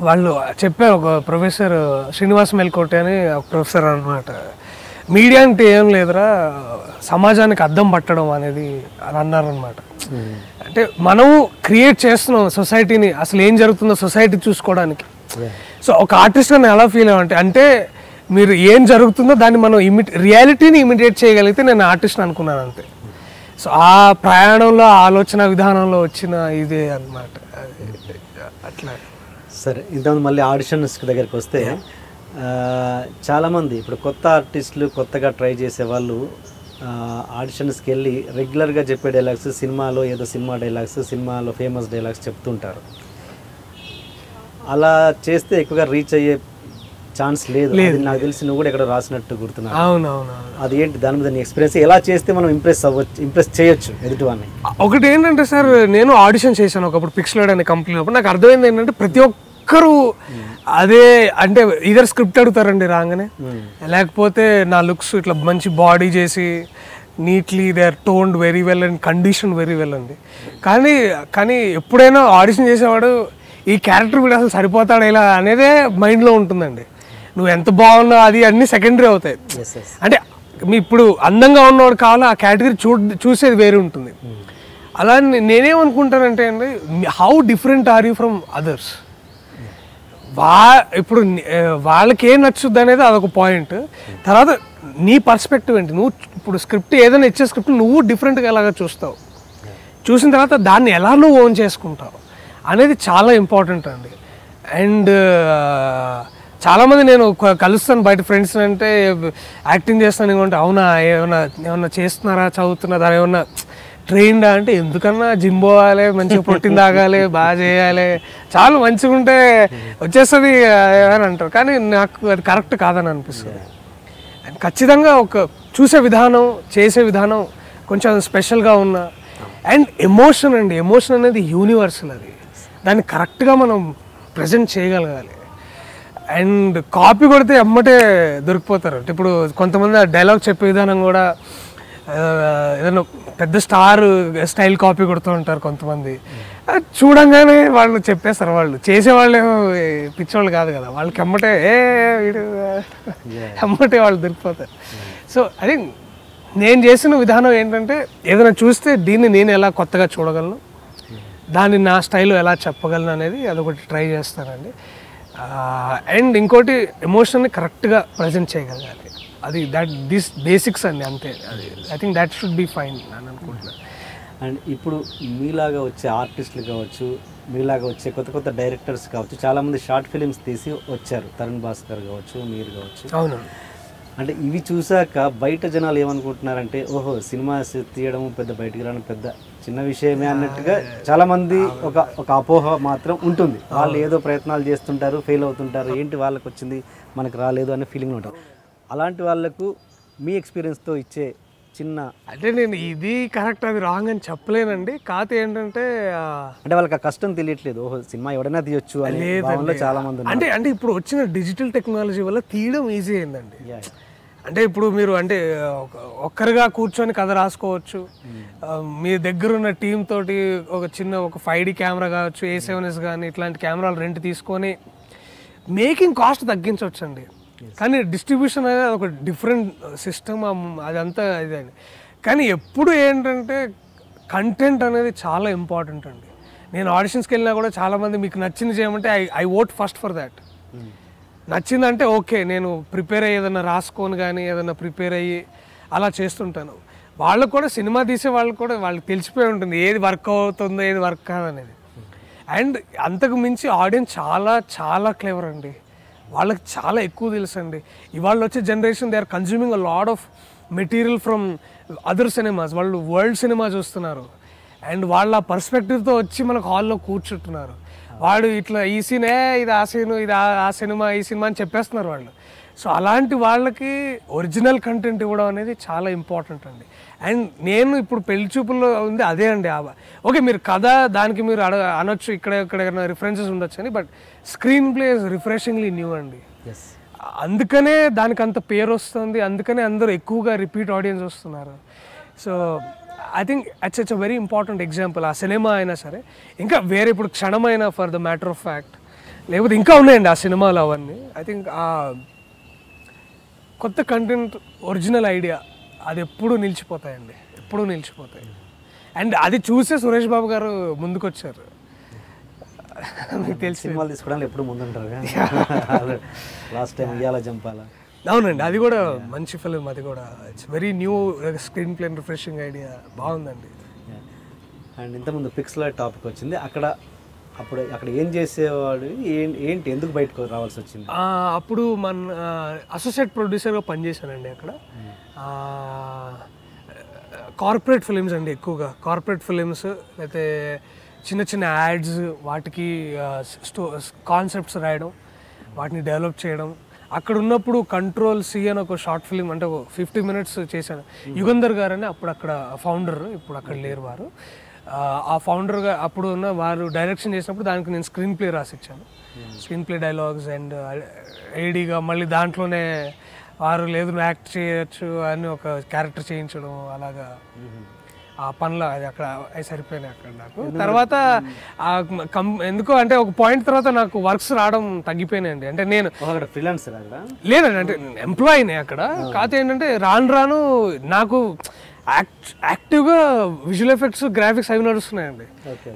వాళ్ళు చెప్పారు, ఒక ప్రొఫెసర్ శ్రీనివాస్ మెల్కోటి అని ఒక ప్రొఫెసర్ అనమాట, మీడియా అంటే ఏం లేదురా, సమాజానికి అద్దం పట్టడం అనేది అని అన్నారనమాట. అంటే మనం క్రియేట్ చేస్తున్నాం సొసైటీని, అసలు ఏం జరుగుతుందో సొసైటీ చూసుకోవడానికి. సో ఒక ఆర్టిస్ట్గా నేను ఎలా ఫీల్ అంటే మీరు ఏం జరుగుతుందో దాన్ని మనం రియాలిటీని ఇమిడియేట్ చేయగలిగితే నేను ఆర్టిస్ట్ అనుకున్నాను అంతే. సో ఆ ప్రయాణంలో, ఆలోచన విధానంలో వచ్చిన ఇదే అన్నమాట. అట్లా. సరే, ఇంతకుముందు మళ్ళీ ఆడిషన్స్ దగ్గరికి వస్తే చాలామంది ఇప్పుడు కొత్త ఆర్టిస్టులు, కొత్తగా ట్రై చేసే వాళ్ళు ఆడిషన్స్కి వెళ్ళి రెగ్యులర్గా చెప్పే డైలాగ్స్, సినిమాలో ఏదో సినిమా డైలాగ్స్, సినిమాలో ఫేమస్ డైలాగ్స్ చెప్తుంటారు. అలా చేస్తే ఎక్కువగా రీచ్ అయ్యే ఛాన్స్ లేదు. నాకు తెలిసి నువ్వు కూడా ఎక్కడ రాసినట్టు గుర్తున్నావు. అవునవును. అది ఏంటి, దాని మీద నీ ఎక్స్పీరియన్స్, ఎలా చేస్తే మనం ఇంప్రెస్ చేయొచ్చు ఎదుటివాన్ని? ఒకటి ఏంటంటే సార్, నేను ఆడిషన్ చేశాను ఒకప్పుడు పిక్స్లైడ్ అనే కంపెనీ. అప్పుడు నాకు అర్థమైంది ఏంటంటే ప్రతి ఒక్కరు అదే, అంటే ఇదర్ స్క్రిప్ట్ అడుగుతారండి రాగానే, లేకపోతే నా లుక్స్ ఇట్లా మంచి బాడీ చేసి neatly they are toned very well and condition very well అండి. కానీ ఎప్పుడైనా ఆడిషన్ చేసేవాడు ఈ క్యారెక్టర్ వీడు అసలు సరిపోతాడు ఇలా అనేదే మైండ్లో ఉంటుందండి. నువ్వు ఎంత బాగున్నావు అది అన్నీ సెకండరీ అవుతాయి. అంటే మీ ఇప్పుడు అందంగా ఉన్నవాడు కావాలో ఆ కేటగిరీ చూసేది వేరే ఉంటుంది. అలా నేనేమనుకుంటానంటే అండి, how different are you from others. ఇప్పుడు వాళ్ళకి ఏం నచ్చుద్ది అనేది అదొక పాయింట్. తర్వాత నీ పర్స్పెక్టివ్ ఏంటి, నువ్వు ఇప్పుడు స్క్రిప్ట్ ఏదైనా ఇచ్చే స్క్రిప్ట్ నువ్వు డిఫరెంట్గా ఎలాగ చూస్తావు, చూసిన తర్వాత దాన్ని ఎలా నువ్వు ఓన్ చేసుకుంటావు అనేది చాలా ఇంపార్టెంట్ అండి. అండ్ చాలామంది నేను కలుస్తాను బయట ఫ్రెండ్స్ అంటే యాక్టింగ్ చేస్తాను ఏమంటే అవునా ఏమన్నా చేస్తున్నారా చదువుతున్నారా ఏమన్నా ట్రైన్డా అంటే ఎందుకన్నా జిమ్ పోవాలి మంచిగా ప్రోటీన్ తాగాలి బాగా చేయాలి చాలా మంచిగా ఉంటే వచ్చేస్తుంది అని అంటారు కానీ నాకు అది కరెక్ట్ కాదని అనిపిస్తుంది అండ్ ఖచ్చితంగా ఒక చూసే విధానం చేసే విధానం కొంచెం స్పెషల్గా ఉన్న అండ్ ఎమోషన్ అండి ఎమోషన్ అనేది యూనివర్సల్ అది దాన్ని కరెక్ట్గా మనం ప్రజెంట్ చేయగలగాలి అండ్ కాపీ కొడితే ఎమ్మటే దొరికిపోతారు అంటే ఇప్పుడు కొంతమంది డైలాగ్ చెప్పే విధానం కూడా ఏదైనా పెద్ద స్టార్ స్టైల్ కాపీ కొడుతూ ఉంటారు కొంతమంది చూడంగానే వాళ్ళు చెప్పేస్తారు వాళ్ళు చేసేవాళ్ళు పిచ్చోళ్ళు కాదు కదా వాళ్ళకి ఎమ్మటే వీడు ఎమ్మటే వాళ్ళు దొరికిపోతారు సో ఐ థింక్ నేను చేసిన విధానం ఏంటంటే ఏదైనా చూస్తే దీన్ని నేను ఎలా కొత్తగా చూడగలను దాన్ని నా స్టైల్లో ఎలా చెప్పగలను అనేది అదొకటి ట్రై చేస్తానండి అండ్ ఇంకోటి ఎమోషన్ని కరెక్ట్గా ప్రజెంట్ చేయగలగాలి అది దిస్ బేసిక్స్ అండి అంతే అది I think that should be fine అని అనుకుంటున్నాను అండ్ ఇప్పుడు మీలాగా వచ్చే ఆర్టిస్టులు కావచ్చు మీలాగా వచ్చే కొత్త కొత్త డైరెక్టర్స్ కావచ్చు చాలామంది షార్ట్ ఫిలిమ్స్ తీసి వచ్చారు తరుణ్ భాస్కర్ కావచ్చు మీరు కావచ్చు అవును అంటే ఇవి చూసాక బయట జనాలు ఏమనుకుంటున్నారంటే ఓహో సినిమా తీయడం పెద్ద బయటికి రావడం పెద్ద చిన్న విషయమే అన్నట్టుగా చాలామంది ఒక అపోహ మాత్రం ఉంటుంది వాళ్ళు ఏదో ప్రయత్నాలు చేస్తుంటారు ఫెయిల్ అవుతుంటారు ఏంటి వాళ్ళకి వచ్చింది మనకు రాలేదు అనే ఫీలింగ్ ఉంటారు అలాంటి వాళ్ళకు మీ ఎక్స్పీరియన్స్తో ఇచ్చే చిన్న అంటే నేను ఇది కరెక్ట్ అది రాంగ్ అని చెప్పలేనండి కాకపోతే ఏంటంటే అంటే వాళ్ళకి ఆ కష్టం తెలియట్లేదు ఓహో సినిమా ఎవడైనా తీయొచ్చు అనే భావనలో చాలా మంది ఉన్నారు. అంటే ఇప్పుడు వచ్చిన డిజిటల్ టెక్నాలజీ వల్ల తీయడం ఈజీ అయిందండి అంటే ఇప్పుడు మీరు అంటే ఒక్కరిగా కూర్చొని కథ రాసుకోవచ్చు మీ దగ్గర ఉన్న టీం తోటి ఒక 5D కెమెరా కావచ్చు A7S కానీ ఇట్లాంటి కెమెరాలు రెంట్ తీసుకొని మేకింగ్ కాస్ట్ తగ్గించవచ్చు అండి కానీ డిస్ట్రిబ్యూషన్ అనేది ఒక డిఫరెంట్ సిస్టమ్ అదంతా ఇదండి కానీ ఎప్పుడు ఏంటంటే కంటెంట్ అనేది చాలా ఇంపార్టెంట్ అండి నేను ఆడిషన్స్కి వెళ్ళినా కూడా చాలామంది మీకు నచ్చింది చేయమంటే I vote first for that నచ్చిందంటే ఓకే నేను ప్రిపేర్ అయ్యి ఏదైనా రాసుకొని కానీ ఏదైనా ప్రిపేర్ అయ్యి అలా చేస్తుంటాను వాళ్ళకు కూడా సినిమా తీసే వాళ్ళకి కూడా వాళ్ళకి తెలిసిపోయి ఉంటుంది ఏది వర్క్ అవుతుందో ఏది వర్క్ కాదనేది అండ్ అంతకు మించి ఆడియన్స్ చాలా చాలా క్లేవర్ అండి వాళ్ళకి చాలా ఎక్కువ తెలుసు అండి ఇవాళ వచ్చే generation they are consuming a lot of material from other cinemas వాళ్ళు వరల్డ్ సినిమా చూస్తున్నారు అండ్ వాళ్ళ పర్స్పెక్టివ్తో వచ్చి మనకు హాల్లో కూర్చుంటున్నారు వాడు ఇట్లా ఈ సీనే ఇది ఆ సీను ఇది ఆ సినిమా ఈ సినిమా అని చెప్పేస్తున్నారు వాళ్ళు సో అలాంటి వాళ్ళకి ఒరిజినల్ కంటెంట్ ఇవ్వడం అనేది చాలా ఇంపార్టెంట్ అండి అండ్ నేను ఇప్పుడు పెళ్లి చూపుల్లో ఉంది అదే అండి ఓకే మీరు కథ దానికి మీరు అనొచ్చు ఇక్కడ రిఫరెన్సెస్ ఉండొచ్చు అని but screen play is refreshingly new అండి అందుకనే దానికి అంత పేరు వస్తుంది అందుకనే అందరూ ఎక్కువగా రిపీట్ ఆడియన్స్ వస్తున్నారు so I think it's a very important example ఆ సినిమా అయినా సరే ఇంకా వేరే ఇప్పుడు క్షణమైన for the matter of fact లేకపోతే ఇంకా ఉన్నాయండి ఆ సినిమాలు అవన్నీ ఐ థింక్ ఆ కొత్త కంటెంట్ ఒరిజినల్ ఐడియా అది ఎప్పుడూ నిలిచిపోతాయండి ఎప్పుడూ నిలిచిపోతాయి అండ్ అది చూసే సురేష్ బాబు గారు ముందుకొచ్చారు మీకు తెలిసి సినిమాలు తీసుకోవడానికి ఎప్పుడు ముందుంటారు లాస్ట్ టైం ఇయ్యాల జంపాల అవునండి అది కూడా మంచి ఫిలిం అది కూడా it's very new screen play refreshing idea బాగుందండి అండ్ ఇంతకుముందు పిక్స్ల టాపిక్ వచ్చింది అక్కడ ఏం చేసేవాడు ఏంటి ఎందుకు బయటకు రావాల్సి వచ్చింది అప్పుడు మన అసోసియేట్ ప్రొడ్యూసర్గా పనిచేశానండి అక్కడ కార్పొరేట్ ఫిలిమ్స్ అండి ఎక్కువగా కార్పొరేట్ ఫిలిమ్స్ లేకపోతే చిన్న చిన్న యాడ్స్ వాటికి కాన్సెప్ట్స్ రాయడం వాటిని డెవలప్ చేయడం అక్కడ ఉన్నప్పుడు కంట్రోల్ సి అని ఒక షార్ట్ ఫిలిం అంటే 50 minutes చేశాను యుగంధర్ గారు అని అప్పుడు అక్కడ ఫౌండర్ ఇప్పుడు అక్కడ లేరు వారు ఆ ఫౌండర్గా అప్పుడు ఉన్న వారు డైరెక్షన్ చేసినప్పుడు దానికి నేను స్క్రీన్ ప్లే రాసిచ్చాను స్క్రీన్ ప్లే డైలాగ్స్ అండ్ ఏడీగా మళ్ళీ దాంట్లోనే వారు లేదు నువ్వు యాక్ట్ చేయొచ్చు అని ఒక క్యారెక్టర్ చేయించడం అలాగా ఆ పనులు అది అక్కడ సరిపోయినాయి అక్కడ నాకు తర్వాత ఎందుకో అంటే ఒక పాయింట్ తర్వాత నాకు వర్క్స్ రావడం తగ్గిపోయినాయండి అంటే నేను లేదండి అంటే ఎంప్లాయీనే అక్కడ కాకపోతే ఏంటంటే రాను నాకు యాక్టివ్గా విజువల్ ఎఫెక్ట్స్ గ్రాఫిక్స్ అవి నడుస్తున్నాయండి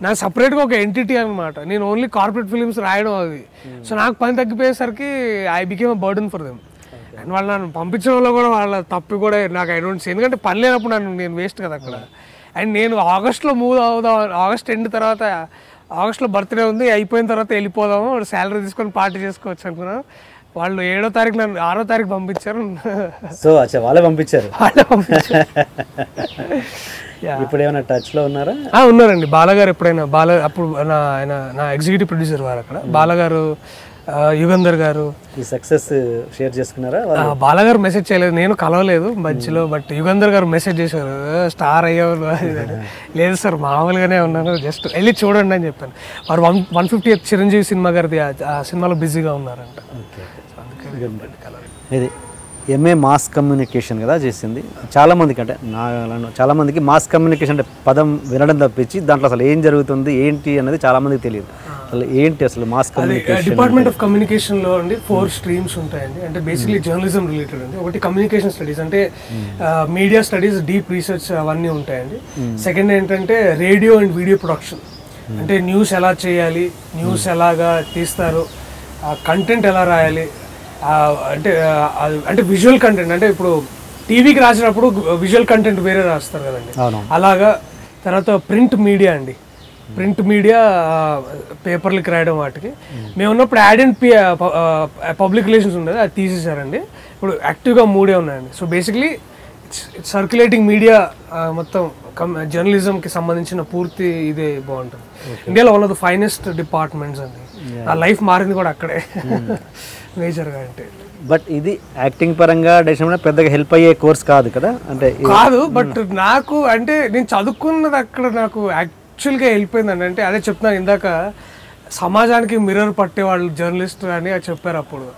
నాకు సపరేట్గా ఒక ఎంటిటీ అనమాట నేను ఓన్లీ కార్పొరేట్ ఫిలిమ్స్ రాయడం అది సో నాకు పని తగ్గిపోయేసరికి I became a burden for them and వాళ్ళు నన్ను పంపించడంలో కూడా వాళ్ళ తప్పు కూడా నాకు ఐ డోంట్ సీ ఎందుకంటే పని లేనప్పుడు నేను వేస్ట్ కదా అక్కడ అండ్ నేను ఆగస్ట్లో మూవ్ అవుదాం ఆగస్ట్ ఎండ్ తర్వాత ఆగస్ట్లో బర్త్డే ఉంది, అయిపోయిన తర్వాత వెళ్ళిపోదాము, శాలరీ తీసుకొని పార్టీ చేసుకోవచ్చు అనుకున్నాను. వాళ్ళు 7వ తారీఖు నన్ను 6వ తారీఖు పంపించారు. సో అచ్చా వాళ్ళే పంపించారు. Yeah. ఇప్పుడు ఏమైనా టచ్ లో ఉన్నారా? ఉన్నారండి. బాలగారు ఎప్పుడైనా అప్పుడు ఆయన నా ఎగ్జిక్యూటివ్ ప్రొడ్యూసర్ వారు అక్కడ. బాలగారు, యుగంధర్ గారు ఈ సక్సెస్ షేర్ చేసుకున్నారా? బాలగారు మెసేజ్ చేయలేదు, నేను కలవలేదు మధ్యలో. బట్ యుగంధర్ గారు మెసేజ్ చేశారు, స్టార్ అయ్యావు. లేదు సార్ మామూలుగానే ఉన్నాను, జస్ట్ వెళ్ళి చూడండి అని చెప్పాను. వారు 150th చిరంజీవి సినిమా గారిది ఆ సినిమాలో బిజీగా ఉన్నారంట. ఇది ఎంఏ మాస్ కమ్యూనికేషన్ కదా చేసింది. చాలామందికి అంటే చాలామందికి మాస్ కమ్యూనికేషన్ అంటే పదం వినడం తప్పించి దాంట్లో అసలు ఏం జరుగుతుంది ఏంటి అనేది చాలామందికి తెలియదు. అసలు ఏంటి అసలు మాస్ కమ్యూనికేషన్? డిపార్ట్మెంట్ ఆఫ్ కమ్యూనికేషన్లో అండి 4 స్ట్రీమ్స్ ఉంటాయండి. అంటే బేసిక్లీ జర్నలిజం రిలేటెడ్ అండి. ఒకటి కమ్యూనికేషన్ స్టడీస్, అంటే మీడియా స్టడీస్, డీప్ రీసెర్చ్ అవన్నీ ఉంటాయండి. సెకండ్ ఏంటంటే రేడియో అండ్ వీడియో ప్రొడక్షన్, అంటే న్యూస్ ఎలా చేయాలి, న్యూస్ ఎలాగా తీస్తారు, కంటెంట్ ఎలా రాయాలి, అంటే విజువల్ కంటెంట్. అంటే ఇప్పుడు టీవీకి రాసినప్పుడు విజువల్ కంటెంట్ వేరే రాస్తారు కదండి, అలాగా. తర్వాత ప్రింట్ మీడియా అండి, ప్రింట్ మీడియా పేపర్లకి రాయడం వాటికి. మేము ఉన్నప్పుడు యాడ్ అండ్ పబ్లిక్ రిలేషన్స్ ఉండేది, అది తీసేసారండి. ఇప్పుడు యాక్టివ్గా 3 ఉన్నాయండి. సో బేసిక్లీ సర్క్యులేటింగ్ మీడియా మొత్తం జర్నలిజంకి సంబంధించిన పూర్తి ఇదే బాగుంటుంది. ఇండియాలో one of the finest departments అండి. నా లైఫ్ మారింది కూడా అక్కడే మేజర్గా. అంటే బట్ ఇది యాక్టింగ్ పరంగా డెసిషన్ పెద్దగా హెల్ప్ అయ్యే కోర్స్ కాదు కదా? అంటే కాదు, బట్ నాకు అంటే నేను చదువుకున్నది అక్కడ నాకు యాక్చువల్గా వెళ్ళిపోయిందండి. అంటే అదే చెప్తున్నాను ఇందాక, సమాజానికి మిర్రర్ పట్టేవాళ్ళు జర్నలిస్ట్ అని చెప్పారు. అప్పుడు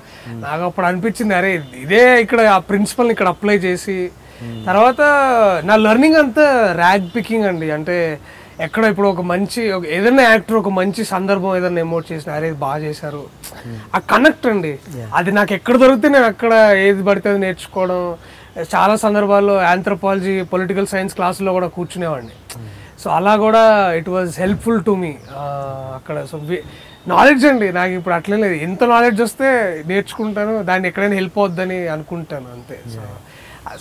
నాకు అప్పుడు అనిపించింది, అరే ఇదే ఇక్కడ ఆ ప్రిన్సిపల్ని ఇక్కడ అప్లై చేసి, తర్వాత నా లెర్నింగ్ అంతా ర్యాగ్ పికింగ్ అండి. అంటే ఎక్కడ ఇప్పుడు ఒక మంచి ఏదైనా యాక్టర్ ఒక మంచి సందర్భం ఏదైనా ఎమోట్ చేసిన, అరే బాగా చేశారు, ఆ కనెక్ట్ అండి. అది నాకు ఎక్కడ దొరికితే నేను అక్కడ ఏది పడితే అది నేర్చుకోవడం. చాలా సందర్భాల్లో ఆంథ్రోపాలజీ, పొలిటికల్ సైన్స్ క్లాసులో కూడా కూర్చునేవాడిని. సో అలా కూడా it was helpful to me అక్కడ. సో నాలెడ్జ్ అండి నాకు ఇప్పుడు అట్లే లేదు, ఎంత నాలెడ్జ్ వస్తే నేర్చుకుంటాను, దాన్ని ఎక్కడైనా హెల్ప్ అవుద్దని అనుకుంటాను అంతే.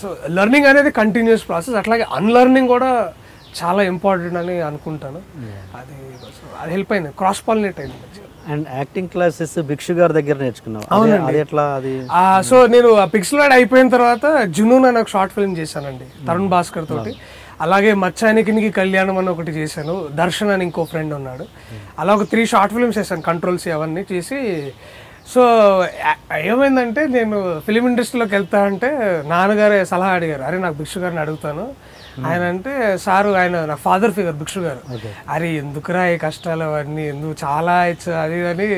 సో లెర్నింగ్ అనేది కంటిన్యూస్ ప్రాసెస్. అట్లాగే అన్లెర్నింగ్ కూడా చాలా ఇంపార్టెంట్ అని అనుకుంటాను. అది హెల్ప్ అయింది, క్రాస్ పాలినేట్ అయింది. అండ్ యాక్టింగ్ క్లాసెస్ భిక్షు గారి దగ్గర నేర్చుకున్నావు? అది ఎట్లా? అది సో నేను పిక్సెలాడ్ అయిపోయిన తర్వాత జునూన్ అని ఒక షార్ట్ ఫిల్మ్ చేశానండి తరుణ్ భాస్కర్ తోటి. అలాగే మచ్చానికి కళ్యాణం అని ఒకటి చేశాను, దర్శన్ అని ఇంకో ఫ్రెండ్ ఉన్నాడు. అలా ఒక 3 షార్ట్ ఫిల్మ్స్ చేశాను, కంట్రోల్స్ అవన్నీ చేసి. సో ఏమైందంటే నేను ఫిలిం ఇండస్ట్రీలోకి వెళ్తా అంటే నాన్నగారే సలహా అడిగారు, అరే నాకు భిక్షు గారిని అడుగుతాను. ఆయన అంటే సారు, ఆయన నా ఫాదర్ ఫిగర్ భిక్షు గారు. అరే ఎందుకురా ఈ కష్టాలు అవన్నీ, ఎందుకు చాలా అది అని,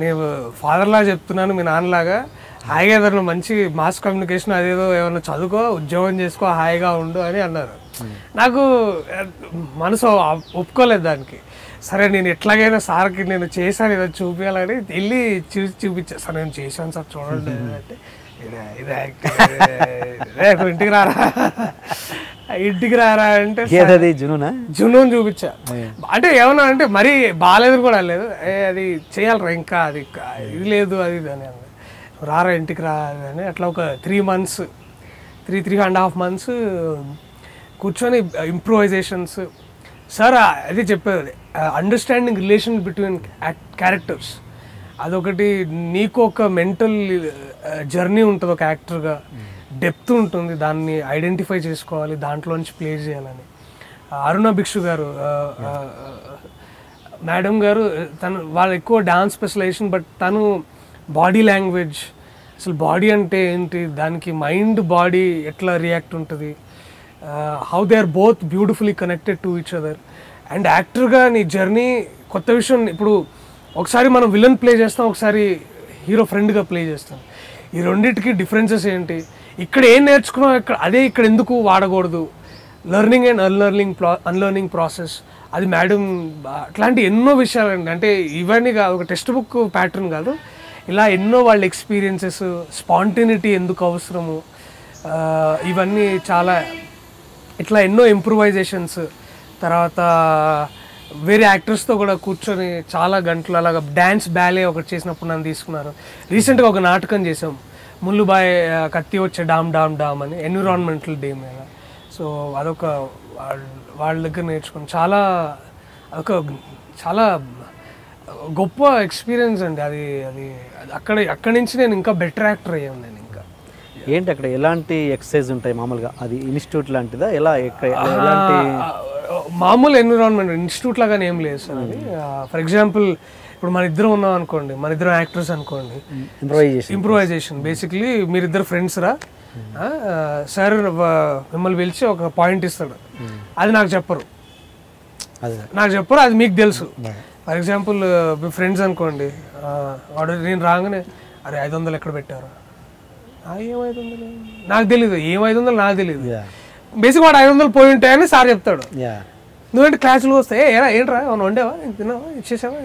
నేను ఫాదర్లా చెప్తున్నాను మీ నాన్నలాగా, హాయిగా ఏదైనా మంచి మాస్ కమ్యూనికేషన్ అదేదో ఏమైనా చదువుకో, ఉద్యోగం చేసుకో, హాయిగా ఉండు అని అన్నారు. నాకు మనసు ఒప్పుకోలేదు దానికి. సరే నేను ఎట్లాగైనా సార్కి నేను చేశాను ఏదో చూపించాలని వెళ్ళి చూపించా, సార్ నేను చేశాను సార్ చూడండి అంటే, ఇంటికి రారా ఇంటికి రారా అంటే జునూన్ చూపించా. అంటే ఏమన్నా అంటే మరీ బాగాలేదు కూడా లేదు, అది చేయాలరా ఇంకా, అది ఇది లేదు అది ఇది అని అన్న, రారా ఇంటికి రా అని. అట్లా ఒక 3 months 3.5 months కూర్చొని ఇంప్రూవైజేషన్స్. సార్ అది చెప్పేది, అండర్స్టాండింగ్ రిలేషన్ బిట్వీన్ క్యారెక్టర్స్, అదొకటి. నీకు ఒక మెంటల్ జర్నీ ఉంటుంది ఒక యాక్టర్గా, డెప్త్ ఉంటుంది, దాన్ని ఐడెంటిఫై చేసుకోవాలి, దాంట్లోంచి ప్లే చేయాలని. అరుణ భిక్షు గారు మేడం గారు, తను వాళ్ళు ఎక్కువ డాన్స్ స్పెషలైజేషన్, బట్ తను బాడీ లాంగ్వేజ్, అసలు బాడీ అంటే ఏంటి, దానికి మైండ్ బాడీ ఎట్లా రియాక్ట్ ఉంటుంది, how they are both beautifully connected to each other. And యాక్టర్గా నీ జర్నీ కొత్త విషయం. ఇప్పుడు ఒకసారి మనం విలన్ ప్లే చేస్తాం, ఒకసారి హీరో ఫ్రెండ్గా ప్లే చేస్తాం. ఈ రెండింటికి డిఫరెన్సెస్ ఏంటి, ఇక్కడ ఏం నేర్చుకున్నాం, ఇక్కడ అదే ఇక్కడ ఎందుకు వాడకూడదు, లెర్నింగ్ అండ్ అన్లెర్నింగ్ ప్రాసెస్, అది మేడం అట్లాంటి ఎన్నో విషయాలండి. అంటే ఇవన్నీ కాదు, ఒక టెక్స్ట్ బుక్ ప్యాటర్న్ కాదు, ఇలా ఎన్నో వాళ్ళ ఎక్స్పీరియన్సెస్, స్పాంటేనిటీ ఎందుకు అవసరము, ఇవన్నీ చాలా ఇట్లా ఎన్నో ఇంప్రూవైజేషన్స్. తర్వాత వేరే యాక్టర్స్తో కూడా కూర్చొని చాలా గంటలు అలాగా డ్యాన్స్ బ్యాలే ఒకటి చేసినప్పుడు నన్ను తీసుకున్నారు. రీసెంట్గా ఒక నాటకం చేసాం, ముల్లుబాయ్ కత్తి వచ్చే డామ్ డామ్ డామ్ అని, ఎన్విరాన్మెంటల్ డే మీద. సో అదొక వాళ్ళ దగ్గర నేర్చుకుని చాలా ఒక చాలా గొప్ప ఎక్స్పీరియన్స్ అండి అది. అది అక్కడి నుంచి నేను ఇంకా బెటర్ యాక్టర్ అయ్యాను నేను. ఇంకా ఏంటి అక్కడ ఎలాంటి ఎక్సర్సైజ్ ఉంటాయి మామూలుగా? అది ఇన్స్టిట్యూట్ లాంటిదా? ఎలాంటి మామూలు ఎన్విరాన్మెంట్ ఇన్స్టిట్యూట్ లాగానే ఏం లేదు సార్ అది. ఫర్ ఎగ్జాంపుల్ ఇప్పుడు మన ఇద్దరం ఉన్నాం అనుకోండి, మన ఇద్దరం యాక్టర్స్ అనుకోండి, ఇంప్రూవైజేషన్ బేసిక్లీ మీరిద్దరు ఫ్రెండ్స్ రా, సార్ మిమ్మల్ని పిలిచి ఒక పాయింట్ ఇస్తాడు, అది నాకు చెప్పరు, అది మీకు తెలుసు. ఫర్ ఎగ్జాంపుల్ మీ ఫ్రెండ్స్ అనుకోండి, వాడు నేను రాగానే అరే 500 ఎక్కడ పెట్టారు, ఏం 500 నాకు తెలీదు, ఏం 500 నాకు తెలీదు. బేసిక్ వాడు 500 పోయి ఉంటాయని సార్ చెప్తాడు. నువ్వేంటి క్లాసులు వస్తే ఏంట్రా ఏమన్నా వండేవా, తిన్నావా, ఇచ్చేసావా,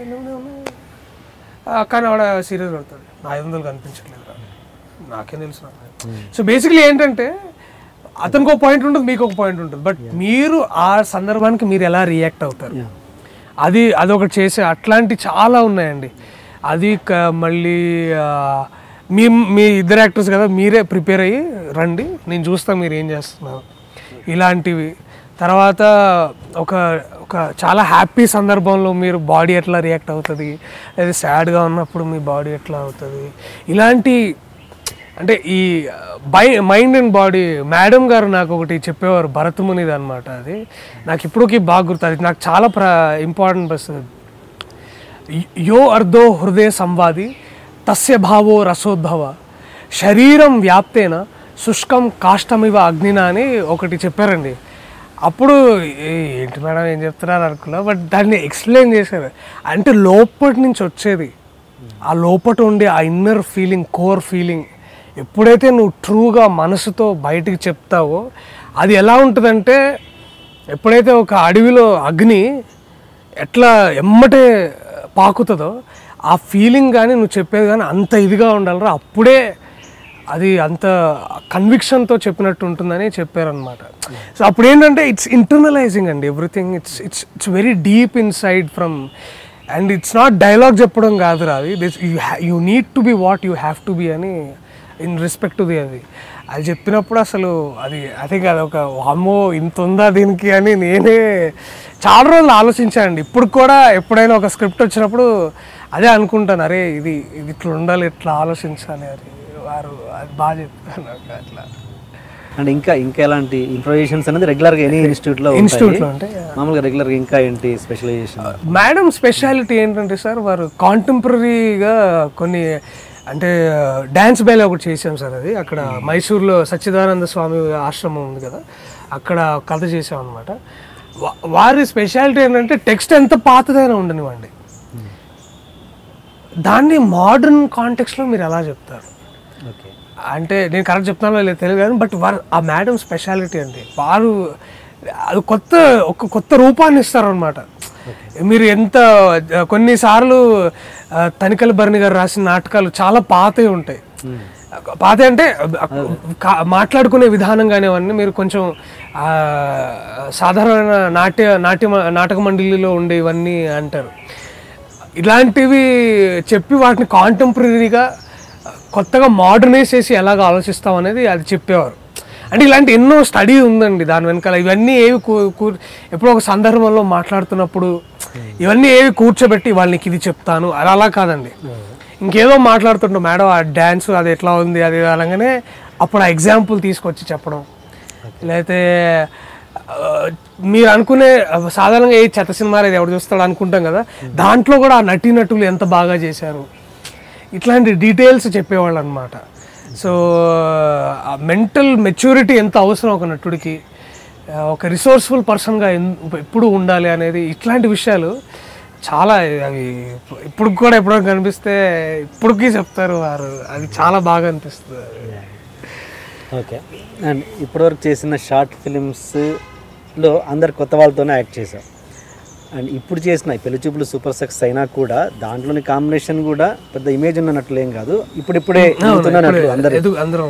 కానీ వాడు సీరియస్ పడతాడు, నా 500 కనిపించట్లేదు రా, నాకేం తెలుసు. సో బేసిక్లీ ఏంటంటే అతనికి ఒక పాయింట్ ఉంటుంది, మీకు ఒక పాయింట్ ఉంటుంది, బట్ మీరు ఆ సందర్భానికి మీరు ఎలా రియాక్ట్ అవుతారు, అదొకటి చేసే అట్లాంటి చాలా ఉన్నాయండి. అది మళ్ళీ మీ ఇద్దరు యాక్టర్స్ కదా, మీరే ప్రిపేర్ అయ్యి రండి, నేను చూస్తా మీరు ఏం చేస్తున్నారు, ఇలాంటివి. తర్వాత ఒక చాలా హ్యాపీ సందర్భంలో మీరు బాడీ ఎట్లా రియాక్ట్ అవుతుంది, లేదా సాడ్గా ఉన్నప్పుడు మీ బాడీ ఎట్లా అవుతుంది, ఇలాంటి అంటే ఈ మైండ్ అండ్ బాడీ. మేడం గారు నాకు ఒకటి చెప్పేవారు, భరతమునిది అనమాట, అది నాకు ఇప్పటికీ బాగా గుర్తు, అది నాకు చాలా ఇంపార్టెంట్ వస్తుంది. యో అర్ధో హృదయ సంవాది తస్య భావో రసోద్భవ శరీరం వ్యాప్తేన శుష్కం కాష్టమివ అగ్నిన అని ఒకటి చెప్పారండి. అప్పుడు ఏంటి మేడం ఏం చెప్తున్నారు అనుకున్నా, బట్ దాన్ని ఎక్స్ప్లెయిన్ చేశారు. అంటే లోపటి నుంచి వచ్చేది, ఆ లోపట ఉండే ఆ ఇన్నర్ ఫీలింగ్, కోర్ ఫీలింగ్ ఎప్పుడైతే నువ్వు ట్రూగా మనసుతో బయటికి చెప్తావో అది ఎలా ఉంటుందంటే, ఎప్పుడైతే ఒక అడవిలో అగ్ని ఎట్లా ఎమ్మటే పాకుతుందో ఆ ఫీలింగ్ కానీ నువ్వు చెప్పేది కానీ అంత ఇదిగా ఉండాలిరా, అప్పుడే అది అంత కన్విక్షన్తో చెప్పినట్టు ఉంటుందని చెప్పారనమాట. సో అప్పుడు ఏంటంటే ఇట్స్ ఇంటర్నలైజింగ్ అండి everything, it's very deep in side from, and it's not dialogue చెప్పడం కాదురా, అది you need to be what you have to be అని ఇన్ రెస్పెక్ట్ టు ది. అది చెప్పినప్పుడు అసలు అది ఐ థింక్ అది ఒక అమ్మో ఇంత ఉందా దీనికి అని నేనే చాలా రోజులు ఆలోచించానండి. ఇప్పుడు కూడా ఎప్పుడైనా ఒక స్క్రిప్ట్ వచ్చినప్పుడు అదే అనుకుంటాను, అరే ఇది ఇట్లా ఉండాలి, ఇట్లా ఆలోచించాలి అని. వారు అది బాగా చెప్తారు నాకు అట్లా. అంటే ఇంకా ఎలాంటి ఇంప్రూవైజేషన్స్ అనేది రెగ్యులర్గా ఎనీ ఇన్స్టిట్యూట్లో ఉంటాయి మామూలుగా రెగ్యులర్గా? ఇంకా ఏంటి స్పెషలైజేషన్? మేడం స్పెషాలిటీ ఏంటంటే సార్, వారు కాంటెంపరీగా కొన్ని అంటే డ్యాన్స్ బేలా ఒకటి చేసాం సార్, అది అక్కడ మైసూర్లో సచ్చిదానంద స్వామి ఆశ్రమం ఉంది కదా, అక్కడ కథ చేసాం అనమాట. వారి స్పెషాలిటీ ఏంటంటే టెక్స్ట్ ఎంత పాతదైనా ఉండనివ్వండి, దాన్ని మోడర్న్ కాంటెక్స్లో మీరు ఎలా చెప్తారు. అంటే నేను కరెక్ట్ చెప్తున్నానో లేదు తెలియదు కానీ, బట్ వారు ఆ మేడం స్పెషాలిటీ అండి, వారు అది కొత్త రూపాన్ని ఇస్తారనమాట. మీరు ఎంత కొన్నిసార్లు తనికల భరణి గారు రాసిన నాటకాలు చాలా పాతవి ఉంటాయి, పాత అంటే మాట్లాడుకునే విధానం కానీ అవన్నీ మీరు కొంచెం సాధారణ నాటక మండలిలో ఉండేవన్నీ అంటారు. ఇలాంటివి చెప్పి వాటిని కాంటెంపరీగా కొత్తగా మోడర్నైజ్ చేసి ఎలాగ ఆలోచిస్తాం అనేది అది చెప్పేవారు. అంటే ఇలాంటి ఎన్నో స్టడీ ఉందండి దాని వెనకాల. ఇవన్నీ ఏవి ఎప్పుడో ఒక సందర్భంలో మాట్లాడుతున్నప్పుడు ఇవన్నీ ఏవి కూర్చోబెట్టి వాళ్ళకి ఇది చెప్తాను అలా కాదండి, ఇంకేదో మాట్లాడుతుంటాం మేడం ఆ డ్యాన్స్ అది ఎట్లా ఉంది అది అనగానే అప్పుడు ఆ ఎగ్జాంపుల్ తీసుకొచ్చి చెప్పడం, లేకపోతే మీరు అనుకునే సాధారణంగా ఏ చెత్త సినిమా ఇది ఎవరు చూస్తాడు అనుకుంటాం కదా, దాంట్లో కూడా ఆ నటీనటులు ఎంత బాగా చేశారు ఇట్లాంటి డీటెయిల్స్ చెప్పేవాళ్ళు అనమాట. సో ఆ మెంటల్ మెచ్యూరిటీ ఎంత అవసరం ఒక నటుడికి, ఒక రిసోర్స్ఫుల్ పర్సన్గా ఎప్పుడు ఉండాలి అనేది, ఇట్లాంటి విషయాలు చాలా అవి ఇప్పుడు కూడా ఎప్పుడో కనిపిస్తే ఇప్పటికీ చెప్తారు వారు, అది చాలా బాగా అనిపిస్తుంది. ఓకే, అండ్ ఇప్పటివరకు చేసిన షార్ట్ ఫిలిమ్స్లో అందరు కొత్త వాళ్ళతోనే యాక్ట్ చేశారు, అండ్ ఇప్పుడు చేసిన పెళ్లి చూపులు సూపర్ సక్సెస్ అయినా కూడా దాంట్లోని కాంబినేషన్ కూడా పెద్ద ఇమేజ్ ఉన్నట్లు ఏం కాదు, ఇప్పుడిప్పుడే అందరూ.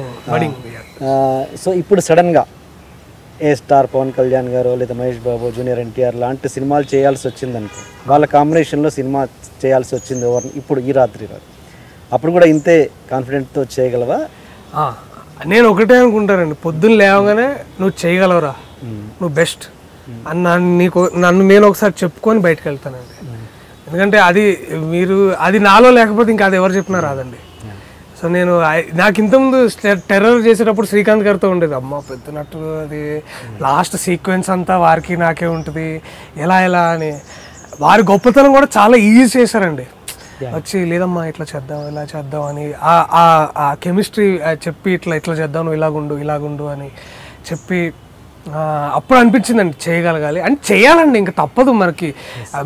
సో ఇప్పుడు సడన్గా ఏ స్టార్ పవన్ కళ్యాణ్ గారు లేదా మహేష్ బాబు, జూనియర్ ఎన్టీఆర్ లాంటి సినిమాలు చేయాల్సి వచ్చిందనుకో, వాళ్ళ కాంబినేషన్లో సినిమా చేయాల్సి వచ్చింది ఇప్పుడు ఈ రాత్రి అప్పుడు కూడా ఇంతే కాన్ఫిడెంట్తో చేయగలవా? నేను ఒకటే అనుకుంటానండి, పొద్దున్న లేవగానే నువ్వు చేయగలవరా, నువ్వు బెస్ట్, అని నన్ను నేను ఒకసారి చెప్పుకొని బయటకు వెళ్తానండి. ఎందుకంటే అది నాలో లేకపోతే ఇంకా అది ఎవరు చెప్పినా రాదండి. సో నాకు ఇంతకుముందు టెర్రర్ చేసేటప్పుడు శ్రీకాంత్ గారితో ఉండేది, అమ్మ పెద్దనట్టు అది లాస్ట్ సీక్వెన్స్ అంతా వారికి నాకే ఉంటుంది ఎలా అని. వారి గొప్పతనం కూడా చాలా ఈజీ చేశారండి. వచ్చి లేదమ్మా ఇట్లా చేద్దాం ఇలా చేద్దాం అని ఆ కెమిస్ట్రీ చెప్పి ఇట్లా చేద్దాం నువ్వు ఇలాగుండు అని చెప్పి అప్పుడు అనిపించిందండి చేయగలగాలి అంటే చేయాలండి, ఇంకా తప్పదు మనకి.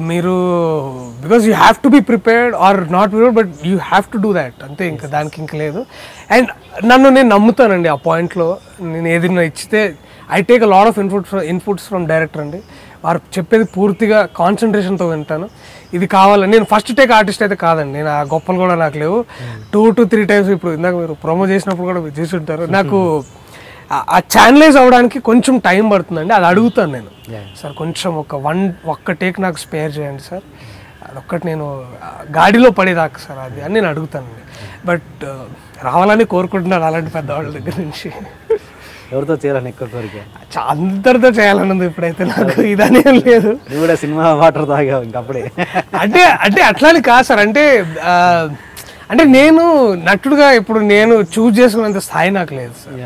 మీరు because you have to be prepared or not prepared but you have to do that అంతే, ఇంకా దానికి ఇంక లేదు. అండ్ నేను నమ్ముతానండి ఆ పాయింట్లో. నేను ఏదైనా ఇచ్చితే I take a lot of inputs from director అండి. వారు చెప్పేది పూర్తిగా కాన్సన్ట్రేషన్తో వింటాను. ఇది కావాలని నేను ఫస్ట్ టేక్ ఆర్టిస్ట్ అయితే కాదండి, నేను ఆ గొప్పలు కూడా నాకు లేవు. 2 to 3 times ఇప్పుడు ఇందాక మీరు ప్రొమో చేసినప్పుడు కూడా మీరు చేసి ఉంటారు. నాకు ఆ ఛానలైజ్ అవ్వడానికి కొంచెం టైం పడుతుందండి. అది అడుగుతాను నేను, సార్ కొంచెం ఒక్క టేక్ నాకు స్పేర్ చేయండి సార్, అదొక్కటి నేను గాడిలో పడేదాకా సార్ అది అని నేను అడుగుతానండి. బట్ రావాలని కోరుకుంటున్నాను అలాంటి పెద్దవాళ్ళ దగ్గర నుంచి. ఎవరితో చేయాలని ఎక్కువ కోరిక? అందరితో చేయాలన్నది ఇప్పుడైతే నాకు ఇదనేం లేదు. నువ్వు కూడా సినిమా వాటర్ తాగావు ఇంకప్పుడే. అంటే అట్లానే కాదు సార్, అంటే నేను నటుడుగా ఇప్పుడు నేను చూజ్ చేసుకున్నంత స్థాయి నాకు లేదు సార్.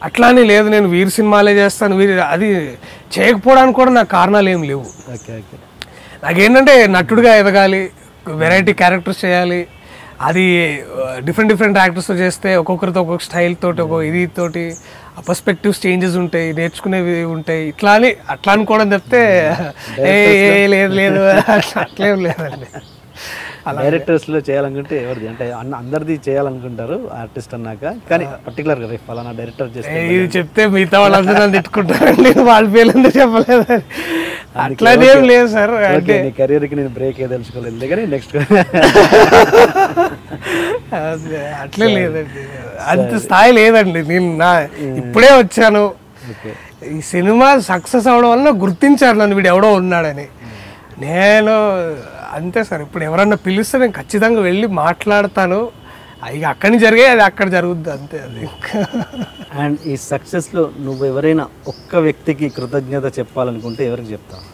అట్లానే లేదు నేను వీరి సినిమాలే చేస్తాను అది చేయకపోవడానికి కూడా నాకు కారణాలు ఏం లేవు. నాకేంటంటే నటుడుగా ఎదగాలి, వెరైటీ క్యారెక్టర్స్ చేయాలి. అది డిఫరెంట్ యాక్టర్స్తో చేస్తే ఒక్కొక్కరితో ఒక్కొక్క స్టైల్ తోటి ఇదితోటి ఆ పర్స్పెక్టివ్స్ చేంజెస్ ఉంటాయి, నేర్చుకునేవి ఉంటాయి. అట్లా అనుకోవడం చెప్తే లేదు అట్లేం లేదండి. డైరెక్టర్స్లో చేయాలనుకుంటే ఎవరిది అంటే అందరిది చేయాలనుకుంటారు ఆర్టిస్ట్ అన్నాక, కానీ పర్టికులర్గా రేపు ఫలానా డైరెక్టర్ చేస్తే ఇది చెప్తే మిగతా వాళ్ళందరూ నన్ను తిట్టుకుంటారండి, వాళ్ళ పేర్లు ఎందుకు చెప్పలేదు. అట్లానేం లేదు సార్, అంటే నీ కెరీర్కి నేను బ్రేక్ తెలుసుకోలేదు కానీ నెక్స్ట్ అట్లే లేదండి, అంత స్థాయి లేదండి. నేను ఇప్పుడే వచ్చాను, ఈ సినిమా సక్సెస్ అవడం వల్ల గుర్తించారు నన్ను, వీడు ఎవడో ఉన్నాడని. నేను అంతే సార్, ఇప్పుడు ఎవరన్నా పిలిస్తే నేను ఖచ్చితంగా వెళ్ళి మాట్లాడతాను. ఇక అక్కడి జరిగే అది అక్కడ జరుగుద్ది అంతే. అది అండ్ ఈ సక్సెస్లో నువ్వు ఎవరైనా ఒక్క వ్యక్తికి కృతజ్ఞత చెప్పాలనుకుంటే ఎవరికి చెప్తావు?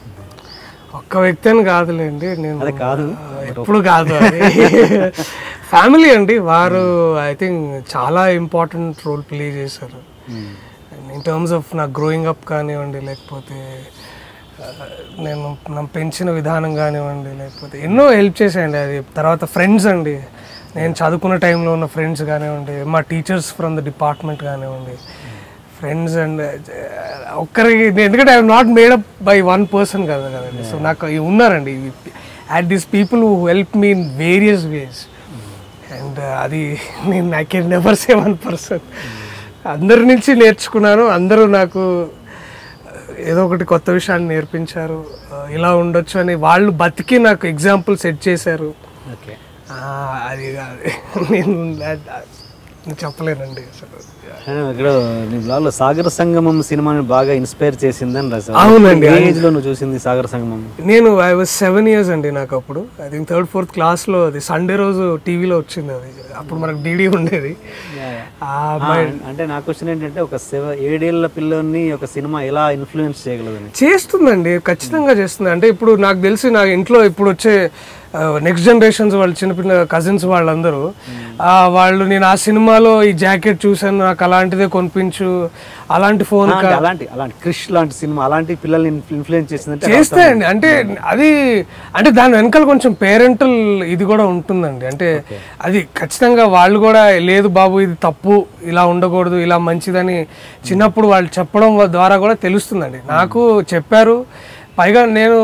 ఒక్క వ్యక్తి అని కాదులేండి, నేను అది కాదు ఎప్పుడు కాదు, అది ఫ్యామిలీ అండి. వారు ఐ థింక్ చాలా ఇంపార్టెంట్ రోల్ ప్లే చేశారు ఇన్ టర్మ్స్ ఆఫ్ నా గ్రోయింగ్ అప్ కానివ్వండి, లేకపోతే నన్ను పెంచిన విధానం కానివ్వండి, లేకపోతే ఎన్నో హెల్ప్ చేసేయండి. అది తర్వాత ఫ్రెండ్స్ అండి, నేను చదువుకున్న టైంలో ఉన్న ఫ్రెండ్స్ కానివ్వండి, మా టీచర్స్ ఫ్రమ్ ద డిపార్ట్మెంట్ కానివ్వండి, ఫ్రెండ్స్ అండ్ ఒక్కరికి, ఎందుకంటే I not made up by one person కదండి. సో నాకు ఉన్నారండి at these people who help me in various ways. And అది నేను I can never say one person. అందరి నుంచి నేర్చుకున్నాను, అందరూ నాకు ఏదో ఒకటి కొత్త విషయాన్ని నేర్పించారు, ఇలా ఉండొచ్చు అని వాళ్ళు బతికి నాకు ఎగ్జాంపుల్ సెట్ చేశారు. అది నేను చెప్పలేనండి అసలు. ఇక్కడ నీ బ్లాగ్లో సాగర సంగమం సినిమాని బాగా ఇన్స్పైర్ చేసిందని రాసావు. అవునండి. ఏజ్లో నువ్వు చూసింది సాగర సంగమం? నేను ఐ వాజ్ 7 years అండి. నాకు అప్పుడు ఐ థింక్ 3rd 4th క్లాస్లో అది సండే రోజు టీవీలో వచ్చింది. అది అప్పుడు మనకు డీడీ ఉండేది. అంటే నా క్వశ్చన్ ఏంటంటే, ఒక 7 ఏళ్ల పిల్లని ఒక సినిమా ఎలా ఇన్ఫ్లుయెన్స్ చేయగలదని? చేస్తుందండి, ఖచ్చితంగా చేస్తుంది. అంటే ఇప్పుడు నాకు తెలిసి నా ఇంట్లో ఇప్పుడు వచ్చే నెక్స్ట్ జనరేషన్స్ వాళ్ళు చిన్నపిల్ల కజిన్స్ వాళ్ళందరూ వాళ్ళు నేను ఆ సినిమాలో ఈ జాకెట్ చూసాను, నాకు అలాంటిదే కొనిపించు, అలాంటి ఫోన్ అలాంటి క్రిష్ లాంటి సినిమా అలాంటి పిల్లల్ని ఇన్ఫ్లుయెన్స్ చేసిందంటే చేస్తాయండి. అంటే అది అంటే దాని వెనకాల కొంచెం పేరెంటల్ ఇది కూడా ఉంటుందండి. అంటే అది ఖచ్చితంగా వాళ్ళు కూడా లేదు బాబు ఇది తప్పు, ఇలా ఉండకూడదు, ఇలా మంచిదని చిన్నప్పుడు వాళ్ళు చెప్పడం ద్వారా కూడా తెలుస్తుందండి. నాకు చెప్పారు. పైగా నేను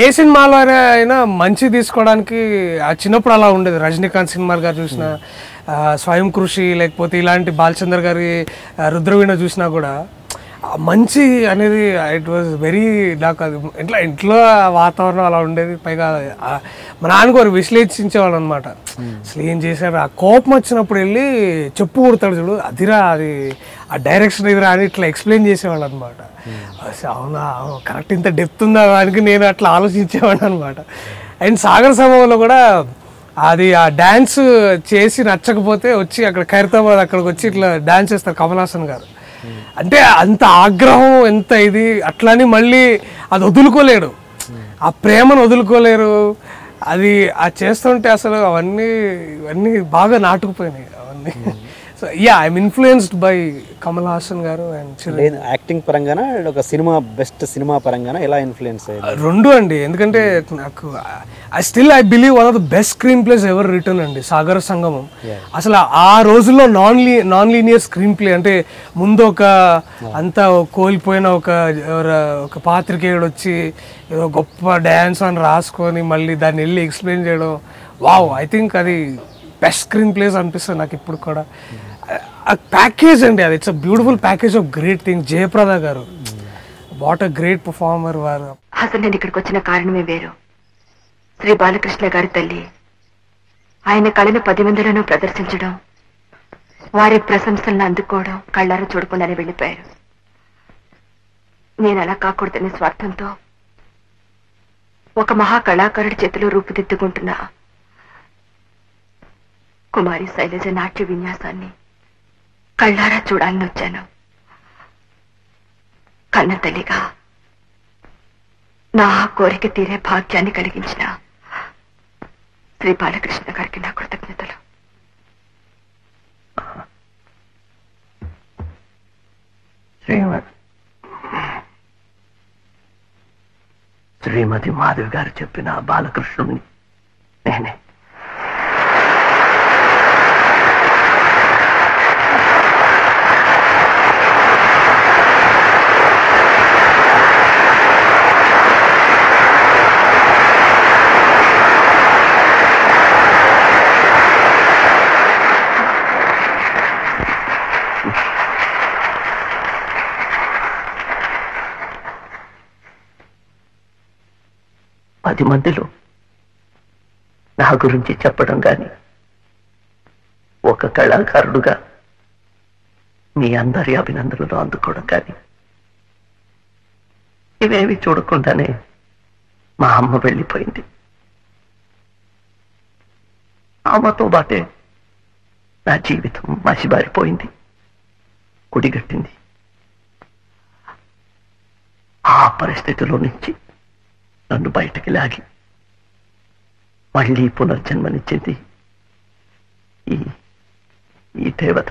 ఏ సినిమాలో అయినా మంచి తీసుకోవడానికి ఆ చిన్నప్పుడు అలా ఉండేది. రజనీకాంత్ సినిమాలు గారు చూసిన, స్వయం కృషి, లేకపోతే ఇలాంటి బాలచంద్ర గారి రుద్రవీణ చూసినా కూడా మంచి అనేది ఇట్ వాజ్ వెరీ, నాకు అది ఇంట్లో వాతావరణం అలా ఉండేది. పైగా మా నాన్నగారు విశ్లేషించేవాడు అనమాట. అసలు ఏం చేశారు, ఆ కోపం వచ్చినప్పుడు వెళ్ళి చెప్పు కొడతాడు చూడు, అదిరా అది ఆ డైరెక్షన్ ఇదిరా అని ఇట్లా ఎక్స్ప్లెయిన్ చేసేవాళ్ళు అనమాట. అవునా కరెక్ట్, ఇంత డెప్త్ ఉందా దానికి నేను అట్లా ఆలోచించేవాడు అనమాట. అండ్ సాగర సమయంలో కూడా అది ఆ డ్యాన్స్ చేసి నచ్చకపోతే వచ్చి అక్కడ ఖైరతాబాద్ అక్కడికి వచ్చి ఇట్లా డ్యాన్స్ చేస్తారు కమల్ హాసన్ గారు. అంటే అంత ఆగ్రహం ఎంత ఇది అట్లని మళ్ళీ అది వదులుకోలేడు, ఆ ప్రేమను వదులుకోలేరు. అది చేస్తుంటే అసలు ఇవన్నీ బాగా నాటుకుపోయినాయి అవన్నీ. So yeah I'm influenced by Kamal Haasan గారు అండ్ యాక్టింగ్ పరంగానా ఒక సినిమా బెస్ట్ సినిమా పరంగానా ఎలా ఇన్ఫ్లుయెన్స్ అయ్యింది? రెండు అండి. ఎందుకంటే నాకు I believe one of the best screen place ever return అండి సాగర సంగమం. అసలు ఆ రోజుల్లో నాన్ లీనియర్ స్క్రీన్ ప్లే అంటే ముందు అంతా కోల్పోయిన ఒక పాత్రికేయుడు వచ్చి ఏదో గొప్ప డ్యాన్స్ అని రాసుకొని మళ్ళీ దాన్ని వెళ్ళి ఎక్స్ప్లెయిన్ చేయడం, వావ్ ఐ థింక్ అది బెస్ట్ స్క్రీన్ ప్లేస్ అనిపిస్తుంది నాకు ఇప్పుడు కూడా. ప్యాకేజ్ అండి అది, it's a beautiful package of great thing. Jayaprada గారు వాట్ అ గ్రేట్ పర్ఫార్మర్ వారు. అసలు నేను ఇక్కడికి వచ్చిన కారణమే వేరు. శ్రీ బాలకృష్ణ గారి తల్లి ఆయన కళను 10 మందిలోనూ ప్రదర్శించడం, వారి ప్రశంసలను అందుకోవడం కళ్ళారా చూడకుండానే వెళ్ళిపోయారు. నేను అలా కాకూడదనే స్వార్థంతో ఒక మహా కళాకారుడి చేతిలో రూపుదిద్దుకుంటున్నా కుమారి శైలజ నాట్య విన్యాసాన్ని కళ్ళారా చూడాలని వచ్చాను. కన్న తల్లిగా నా కోరిక తీరే భాగ్యాన్ని కలిగించిన శ్రీ బాలకృష్ణ గారికి నా కృతజ్ఞతలు. శ్రీమతి మాధవి గారు చెప్పిన బాలకృష్ణుని నేనే. పది మందిలో నా గురించి చెప్పడం కానీ, ఒక కళాకారుడుగా మీ అందరి అభినందనలు అందుకోవడం కానీ ఇవేవి చూడకుండానే మా అమ్మ వెళ్ళిపోయింది. ఆమెతో బాటే నా జీవితం మసిబారిపోయింది, కుడిగట్టింది. ఆ పరిస్థితిలో నుంచి నన్ను బయటకి లాగి మళ్ళీ పునర్జన్మనిచ్చింది ఈ దేవత.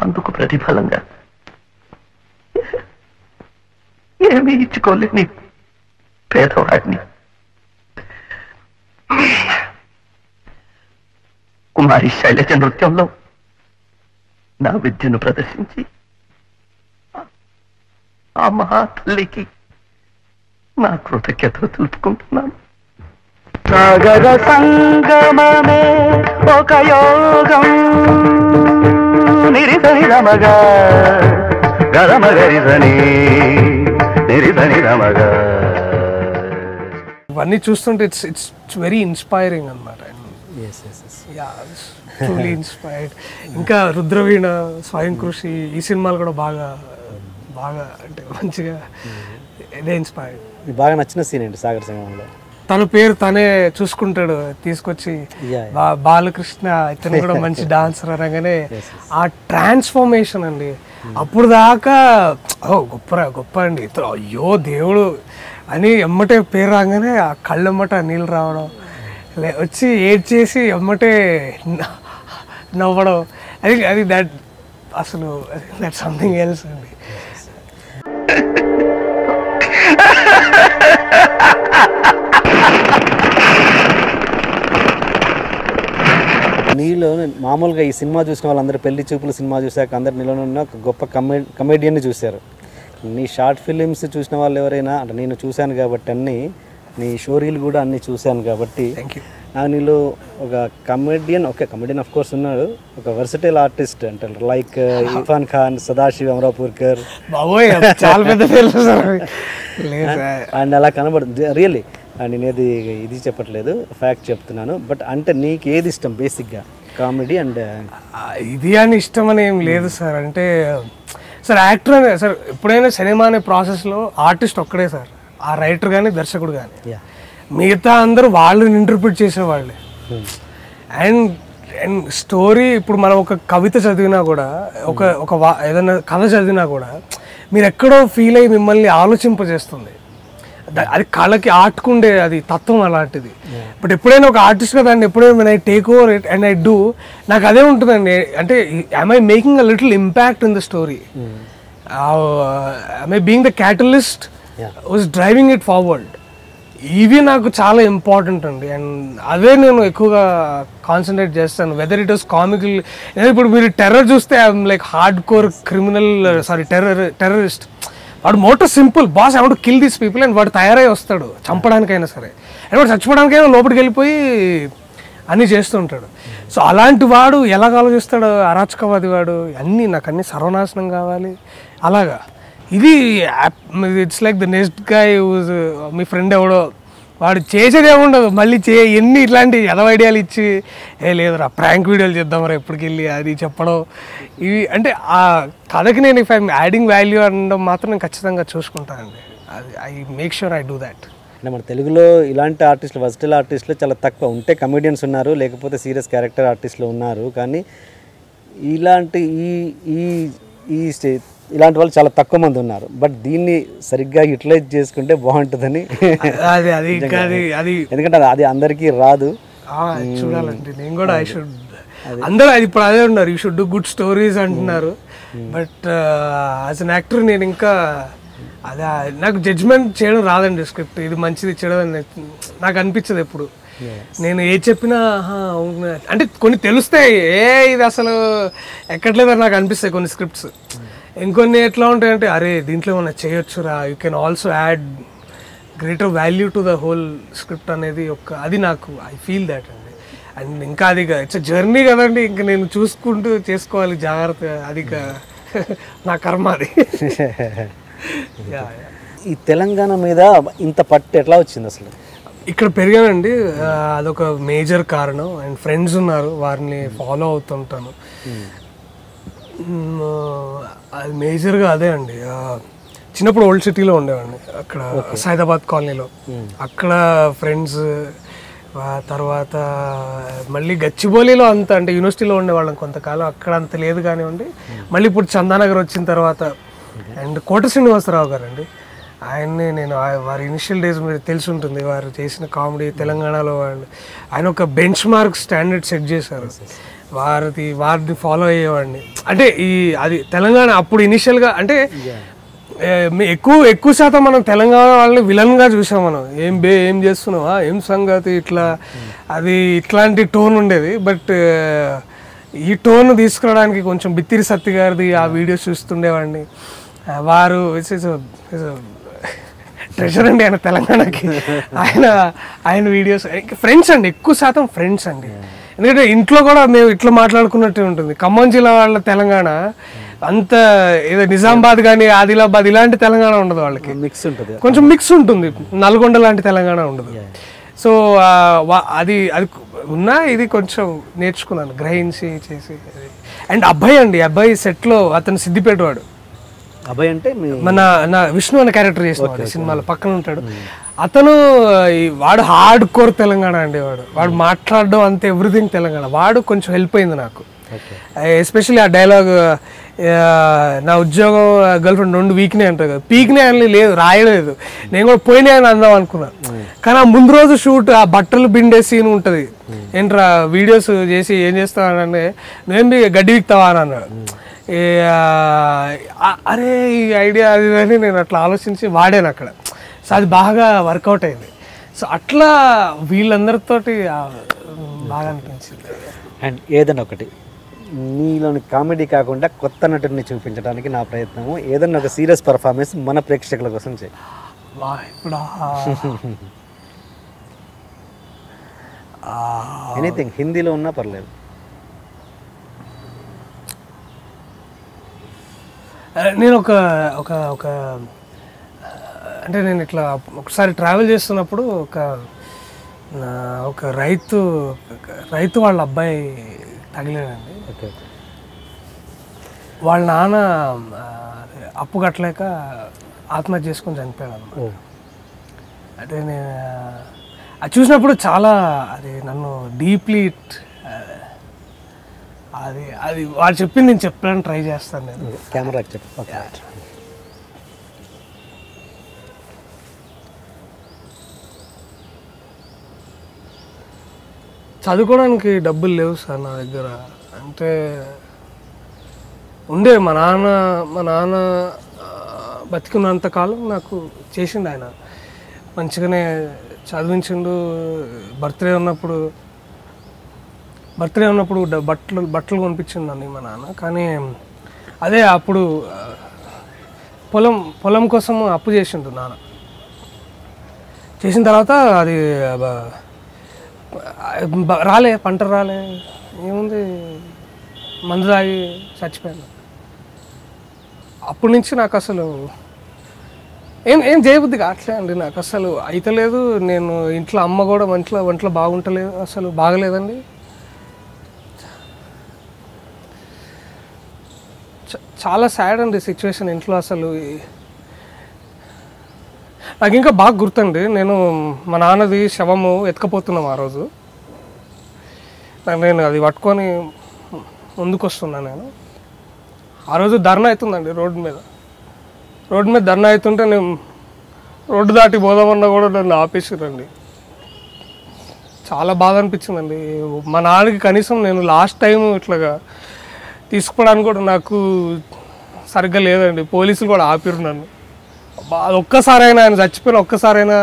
అందుకు ప్రతిఫలంగా ఏమీ ఇచ్చుకోలేని పేదవాడిని కుమారి శైలజ నృత్యంలో నా విద్యను ప్రదర్శించి ఆ మహా తల్లికి నా కృతజ్ఞతలు తెలుపుకుంటున్నాను. సాగర సంగమమే ఒక యోగం, నిరిసని రమగా గరమగరిసని నిరిసని రమగా. ఇవన్నీ చూస్తుంటే ఇట్స్ వెరీ ఇన్స్పైరింగ్ అనమాట. Truly inspired. ఇంకా రుద్రవీణ, స్వయం కృషి, ఈ సినిమాలు కూడా బాగా అంటే మంచిగా ఇదే ఇన్స్పైర్డ్. బాగా నచ్చిన సీన్ ఏంటి సాగర సంగమంలో? తన పేరు తనే చూసుకుంటాడు తీసుకొచ్చి, బాలకృష్ణ ఇతను కూడా మంచి డాన్సర్ అనగానే ఆ ట్రాన్స్ఫర్మేషన్ అండి. అప్పుడు దాకా గొప్ప అండి ఇతను, అయ్యో దేవుడు అని ఎమ్మటే పేరు రాగానే ఆ కళ్ళెమ్మట నీళ్ళు రావడం, వచ్చి ఏడ్ చేసి ఎమ్మటే నవ్వడం, అది దట్ అసలు దట్ సంథింగ్ ఎల్స్ అండి. నీలో మామూలుగా ఈ సినిమా చూసిన వాళ్ళందరూ పెళ్లి చూపులు సినిమా చూసాక అందరు నీలో ఉన్న ఒక గొప్ప కమెడియన్ని చూశారు. నీ షార్ట్ ఫిలిమ్స్ చూసిన వాళ్ళు ఎవరైనా, అంటే నేను చూశాను కాబట్టి నీ షోరీలు కూడా అన్నీ చూశాను కాబట్టి నాకు నీలో ఒక కమెడియన్ ఆఫ్ కోర్స్ ఉన్నాడు, ఒక వర్సటైల్ ఆర్టిస్ట్ అంటే లైక్ ఇర్ఫాన్ ఖాన్, సదాశివ్ అమరాపూర్కర్, చాలా పెద్ద అండ్ అలా కనబడుతుంది రియల్లీ. నేను ఇది చెప్పట్లేదు, ఫ్యాక్ట్ చెప్తున్నాను. బట్ అంటే నీకు ఏది ఇష్టం బేసిక్గా, కామెడీ అండ్ ఇది అని ఇష్టం అని ఏం లేదు సార్. అంటే సార్ యాక్టర్ అనే సార్ ఎప్పుడైనా సినిమా అనే ప్రాసెస్లో ఆర్టిస్ట్ ఒక్కడే సార్, ఆ రైటర్ కానీ దర్శకుడు కానీ, మిగతా అందరూ వాళ్ళని ఇంటర్ప్రిట్ చేసేవాళ్ళే. అండ్ అండ్ స్టోరీ ఇప్పుడు మనం ఒక కవిత చదివినా కూడా ఏదైనా కథ చదివినా కూడా మీరు ఎక్కడో ఫీల్ అయ్యి మిమ్మల్ని ఆలోచింపజేస్తుంది. అది కళకి ఆర్ట్కుండే అది తత్వం అలాంటిది. బట్ ఎప్పుడైనా ఒక ఆర్టిస్ట్గా దాన్ని ఎప్పుడైనా I take over it and I do, నాకు అదే ఉంటుందండి. అంటే am I making a little impact in the story? Am I being the catalyst who's driving it forward? ఇవి నాకు చాలా ఇంపార్టెంట్ అండి. అండ్ అదే నేను ఎక్కువగా కాన్సన్ట్రేట్ చేస్తాను. వెదర్ ఇట్ వాస్ కామికల్, ఇప్పుడు మీరు టెర్రర్ చూస్తే I'm like hardcore criminal, sorry terrorist. వాడు motto simple, boss I want to kill these people and వాడు తయారై వస్తాడు చంపడానికైనా సరే, అండ్ వాడు చచ్చిపోవడానికైనా లోపలికి వెళ్ళిపోయి అన్నీ చేస్తుంటాడు. సో అలాంటి వాడు ఎలాగ ఆలోచిస్తాడు, అరాచకవాది వాడు, అన్నీ నాకు అన్నీ సర్వనాశనం కావాలి అలాగా. ఇది it's like the next guy me friend ఎవడో వాడు చేసేది ఏముండదు, మళ్ళీ ఎన్ని ఇట్లాంటి ఎదవ ఐడియాలు ఇచ్చి లేదురా ప్రాంక్ వీడియోలు చేద్దాంరా ఎప్పటికి వెళ్ళి అది చెప్పడం. ఇవి అంటే ఆ కథకి నేను ఇఫ్ ఐఎమ్ యాడింగ్ వాల్యూ అనడం మాత్రం నేను ఖచ్చితంగా చూసుకుంటానండి. అది I make sure I do that. అంటే మన తెలుగులో ఇలాంటి ఆర్టిస్టులు, వర్స్టైల్ ఆర్టిస్టులు చాలా తక్కువ. ఉంటే కమెడియన్స్ ఉన్నారు, లేకపోతే సీరియస్ క్యారెక్టర్ ఆర్టిస్టులు ఉన్నారు, కానీ ఇలాంటి ఇలాంటి వాళ్ళు చాలా తక్కువ మంది ఉన్నారు. బట్ దీన్ని సరిగ్గా యూటిలైజ్ చేసుకుంటే బాగుంటుందని, ఎందుకంటే అది అందరికీ రాదు. చూడాలండి నేను కూడా ఐ షుడ్, అందరూ అది ఇప్పుడు అదే ఉన్నారు, you should do good stories అంటున్నారు. బట్ యాజ్ అన్ యాక్టర్ నేను ఇంకా అదే నాకు జడ్జ్మెంట్ చేయడం రాదండి. స్క్రిప్ట్ ఇది మంచిది చెడు అని నాకు అనిపించదు ఎప్పుడు. నేను ఏ చెప్పినా అంటే కొన్ని తెలుస్తాయి, ఇది అసలు ఎక్కట్లేదని నాకు అనిపిస్తాయి కొన్ని స్క్రిప్ట్స్. ఇంకొన్ని ఎట్లా ఉంటాయంటే అరే దీంట్లో ఏమన్నా చేయొచ్చురా, you can also add greater value to the whole script అనేది అది నాకు ఐ ఫీల్ దాట్ అండి. అండ్ ఇంకా అది ఇట్స్ జర్నీ కదండి, ఇంకా నేను చూసుకుంటూ చేసుకోవాలి జాగ్రత్తగా, అది నా కర్మ అది. ఈ తెలంగాణ మీద ఇంత పట్టు ఎట్లా వచ్చింది అసలు? ఇక్కడ పెరిగానండి, అదొక మేజర్ కారణం. అండ్ ఫ్రెండ్స్ ఉన్నారు, వారిని ఫాలో అవుతుంటాను. అది మేజర్గా అదే అండి. చిన్నప్పుడు ఓల్డ్ సిటీలో ఉండేవాడిని, అక్కడ సైదాబాద్ కాలనీలో. అక్కడ ఫ్రెండ్స్, తర్వాత మళ్ళీ గచ్చిబౌలిలో అంత అంటే యూనివర్సిటీలో ఉండేవాళ్ళం కొంతకాలం, అక్కడ అంత లేదు కానివ్వండి. మళ్ళీ ఇప్పుడు చందానగర్ వచ్చిన తర్వాత అండ్ కోట శ్రీనివాసరావు గారు అండి, ఆయన్ని నేను వారి ఇనిషియల్ డేస్ మీరు తెలిసి ఉంటుంది, వారు చేసిన కామెడీ తెలంగాణలో ఆయన ఒక బెంచ్ మార్క్ స్టాండర్డ్ సెట్ చేశారు. వారిని ఫాలో అయ్యేవాడిని. అంటే అది తెలంగాణ అప్పుడు ఇనిషియల్గా అంటే ఎక్కువ శాతం మనం తెలంగాణ వాళ్ళని విలన్గా చూసాం. మనం ఏం చేస్తున్నావా, ఏం సంగతి, ఇట్లాంటి టోన్ ఉండేది. బట్ ఈ టోన్ తీసుకురావడానికి కొంచెం బిత్తిరి సత్తి గారిది ఆ వీడియోస్ చూస్తుండేవాడిని. వారు ట్రెజర్ అండి ఆయన తెలంగాణకి. ఆయన వీడియోస్ ఫ్రెండ్స్ అండి, ఎక్కువ శాతం ఫ్రెండ్స్ అండి. ఎందుకంటే ఇంట్లో కూడా మేము ఇట్లా మాట్లాడుకున్నట్టే ఉంటుంది. ఖమ్మం జిల్లా వాళ్ళ తెలంగాణ అంత ఏదో నిజామాబాద్ కానీ ఆదిలాబాద్ ఇలాంటి తెలంగాణ ఉండదు వాళ్ళకి, మిక్స్ ఉంటుంది, కొంచెం మిక్స్ ఉంటుంది. నల్గొండ లాంటి తెలంగాణ ఉండదు. సో అది ఉన్నా ఇది కొంచెం నేర్చుకున్నాను, గ్రహించి చేసి. అండ్ అబ్బాయి సెట్లో అతను సిద్దిపేటవాడు. అబ్బాయి అంటే నా విష్ణు అనే క్యారెక్టర్ చేసినవాడు సినిమాలో, పక్కన ఉంటాడు అతను. వాడు హార్డ్ కోర్ తెలంగాణ అండి. వాడు మాట్లాడడం అంతే, ఎవ్రీథింగ్ తెలంగాణ. వాడు కొంచెం హెల్ప్ అయింది నాకు, ఎస్పెషల్లీ ఆ డైలాగ్ నా ఉద్యోగం గర్ల్ ఫ్రెండ్ 2 వీక్నే అంటారు కదా, పీక్నే అని లేదు, రాయలేదు. నేను కూడా పోయినా అని అందాం అనుకున్నా, కానీ ఆ ముందు రోజు షూట్ ఆ బట్టలు పిండే సీన్ ఉంటుంది. ఏంట్రా వీడియోస్ చేసి ఏం చేస్తానంటే నువ్వేం గడ్డి విక్తావా అని అన్నాడు. అరే ఈ ఐడియా అది అని నేను అట్లా ఆలోచించి వాడాను అక్కడ. సో అది బాగా వర్కౌట్ అయింది. సో అట్లా వీళ్ళందరితోటి బాగా అనిపించింది. అండ్ ఏదన్నా ఒకటి నీలోని కామెడీ కాకుండా కొత్త నటుడిని చూపించడానికి నా ప్రయత్నము, ఏదన్నా ఒక సీరియస్ పర్ఫార్మెన్స్ మన ప్రేక్షకుల కోసం చేయి. ఇప్పుడు ఎనీథింగ్ హిందీలో ఉన్నా పర్లేదు. నేను ఒక అంటే నేను ఇట్లా ఒకసారి ట్రావెల్ చేస్తున్నప్పుడు ఒక రైతు వాళ్ళ అబ్బాయి తగిలేదండి. వాళ్ళ నాన్న అప్పు కట్టలేక ఆత్మహత్య చేసుకొని చనిపోయాడు అన్నమాట. అంటే నేను అది చూసినప్పుడు చాలా అది నన్ను డీప్లీ అది అది వాడు చెప్పింది నేను చెప్పడానికి ట్రై చేస్తాను నేను. కెమెరా చెప్పు. ఓకే. చదువుకోవడానికి డబ్బులు లేవు సార్ నా దగ్గర. అంటే ఉండే మా నాన్న బతికున్నంతకాలం నాకు చేసిండు ఆయన, మంచిగానే చదివించిండు. బర్త్డే ఉన్నప్పుడు బట్టలు కొనిపించిండు నన్ను మా నాన్న. కానీ అదే అప్పుడు పొలం కోసం అప్పు చేసిండు నాన్న. చేసిన తర్వాత అది పంట రాలే, ఏముంది మందు తాగి చచ్చిపోయాను. అప్పటి నుంచి నాకు అసలు ఏం చేయబుద్ధి కావట్లే అండి, నాకు అసలు అయితలేదు. నేను ఇంట్లో అమ్మ కూడా ఒంట్లో బాగుంటలేదు, అసలు బాగలేదండి. చాలా సాడ్ అండి సిచ్యువేషన్ ఇంట్లో. అసలు నాకు ఇంకా బాగా గుర్తండి, నేను మా నాన్నది శవము ఎత్తుకపోతున్నాం ఆ రోజు. నేను అది పట్టుకొని ముందుకు వస్తున్నాను. నేను ఆ రోజు ధర్నా అవుతుందండి రోడ్డు మీద ధర్నా అవుతుంటే నేను రోడ్డు దాటి పోదామన్నా కూడా నన్ను ఆపేసిరండి. చాలా బాధ అనిపించిందండి. మా నాన్నకి కనీసం నేను లాస్ట్ టైం ఇట్లాగా తీసుకోవడానికి కూడా నాకు సరిగ్గా లేదండి. పోలీసులు కూడా ఆపిరు నన్ను. అది ఒక్కసారైనా ఆయన చచ్చిపోయిన ఒక్కసారైనా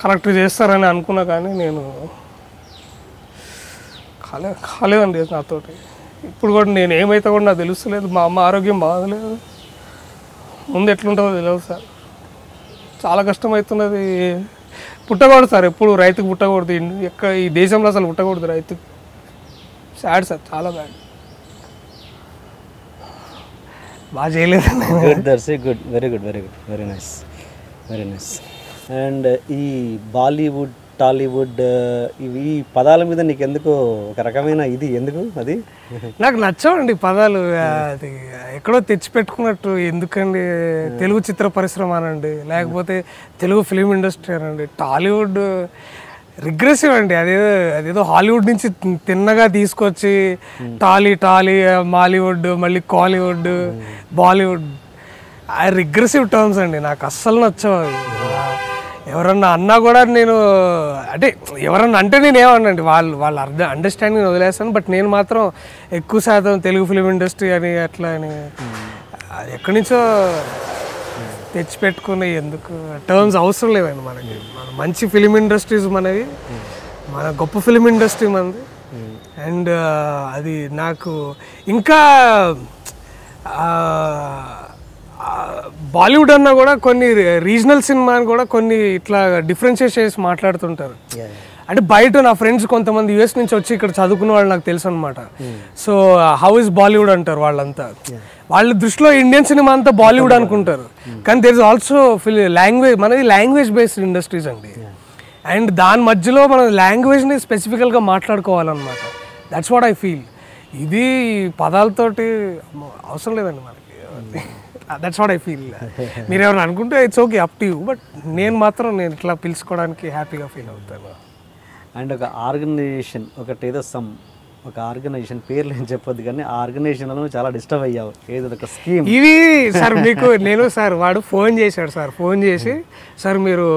కరెక్ట్ చేస్తారని అనుకున్నా, కానీ నేను కాలేదండి నాతోటి. ఇప్పుడు కూడా నేను ఏమైతే కూడా నాకు తెలుస్తలేదు. మా అమ్మ ఆరోగ్యం బాగలేదు, ముందు ఎట్లుంటుందో తెలియదు సార్. చాలా కష్టమవుతున్నది. పుట్టకూడదు సార్, ఎప్పుడు రైతుకు పుట్టకూడదు. ఈ దేశంలో అసలు పుట్టకూడదు రైతు. సాడ్ సార్, చాలా బ్యాడ్. బాగా చేయలేదు. Good Darshi, good, very good, very nice. And ఈ బాలీవుడ్, టాలీవుడ్ ఇవి పదాల మీద నీకు ఎందుకు ఒక రకమైన ఇది, ఎందుకు అది? నాకు నచ్చవండి పదాలు. అది ఎక్కడో తెచ్చిపెట్టుకున్నట్టు ఎందుకండి. తెలుగు చిత్ర పరిశ్రమ అనండి, లేకపోతే తెలుగు ఫిలిం ఇండస్ట్రీ అనండి. టాలీవుడ్ రిగ్రెసివ్ అండి. అదేదో హాలీవుడ్ నుంచి తిన్నగా తీసుకొచ్చి టాలీ మాలీవుడ్, మళ్ళీ కాలీవుడ్, బాలీవుడ్, రిగ్రెసివ్ టర్మ్స్ అండి. నాకు అస్సలు నచ్చవు. ఎవరన్నా అన్నా కూడా నేను అంటే ఎవరన్నా అంటే నేను ఏమన్నాండి, వాళ్ళ అండర్స్టాండింగ్ వదిలేస్తాను. బట్ నేను మాత్రం ఎక్కువ శాతం తెలుగు ఫిలిం ఇండస్ట్రీ అని అట్లా అని ఎక్కడి నుంచో తెచ్చిపెట్టుకుని ఎందుకు టర్మ్స్ అవసరం లేదండి మనకి. మన మంచి ఫిలిం ఇండస్ట్రీస్ మనవి, మన గొప్ప ఫిలిం ఇండస్ట్రీ మనది. అండ్ అది నాకు ఇంకా బాలీవుడ్ అన్నా కూడా కొన్ని రీజనల్ సినిమాని కూడా కొన్ని ఇట్లా డిఫరెన్షియేట్ చేసి మాట్లాడుతుంటారు. అంటే బయట నా ఫ్రెండ్స్ కొంతమంది యుఎస్ నుంచి వచ్చి ఇక్కడ చదువుకున్న వాళ్ళు నాకు తెలుసు అనమాట. సో హౌ ఇస్ బాలీవుడ్ అంటారు వాళ్ళంతా. వాళ్ళ దృష్టిలో ఇండియన్ సినిమా అంతా బాలీవుడ్ అనుకుంటారు, కానీ దేర్ ఇస్ ఆల్సో లాంగ్వేజ్. మనది లాంగ్వేజ్ బేస్డ్ ఇండస్ట్రీస్ అండి. అండ్ దాని మధ్యలో మనం లాంగ్వేజ్ని స్పెసిఫికల్గా మాట్లాడుకోవాలన్నమాట. That's what I feel. ఇది పదాలతోటి అవసరం లేదండి మనకి. That's what I feel. మీరు ఎవరైనా అనుకుంటే it's okay, up to you. But నేను ఇట్లా పిలుచుకోవడానికి హ్యాపీగా ఫీల్ అవుతాను. అండ్ ఒక ఆర్గనైజేషన్ ఒకటి ఏదో ఒక ఆర్గనైజేషన్ పేర్లు ఏం చెప్పొద్దు, కానీ ఆ ఆర్గనైజేషన్లో చాలా డిస్టర్బ్ అయ్యావు. ఏదో ఒక స్కీమ్ ఇది సార్ మీకు నేను సార్ వాడు ఫోన్ చేశాడు సార్. ఫోన్ చేసి సార్ మీరు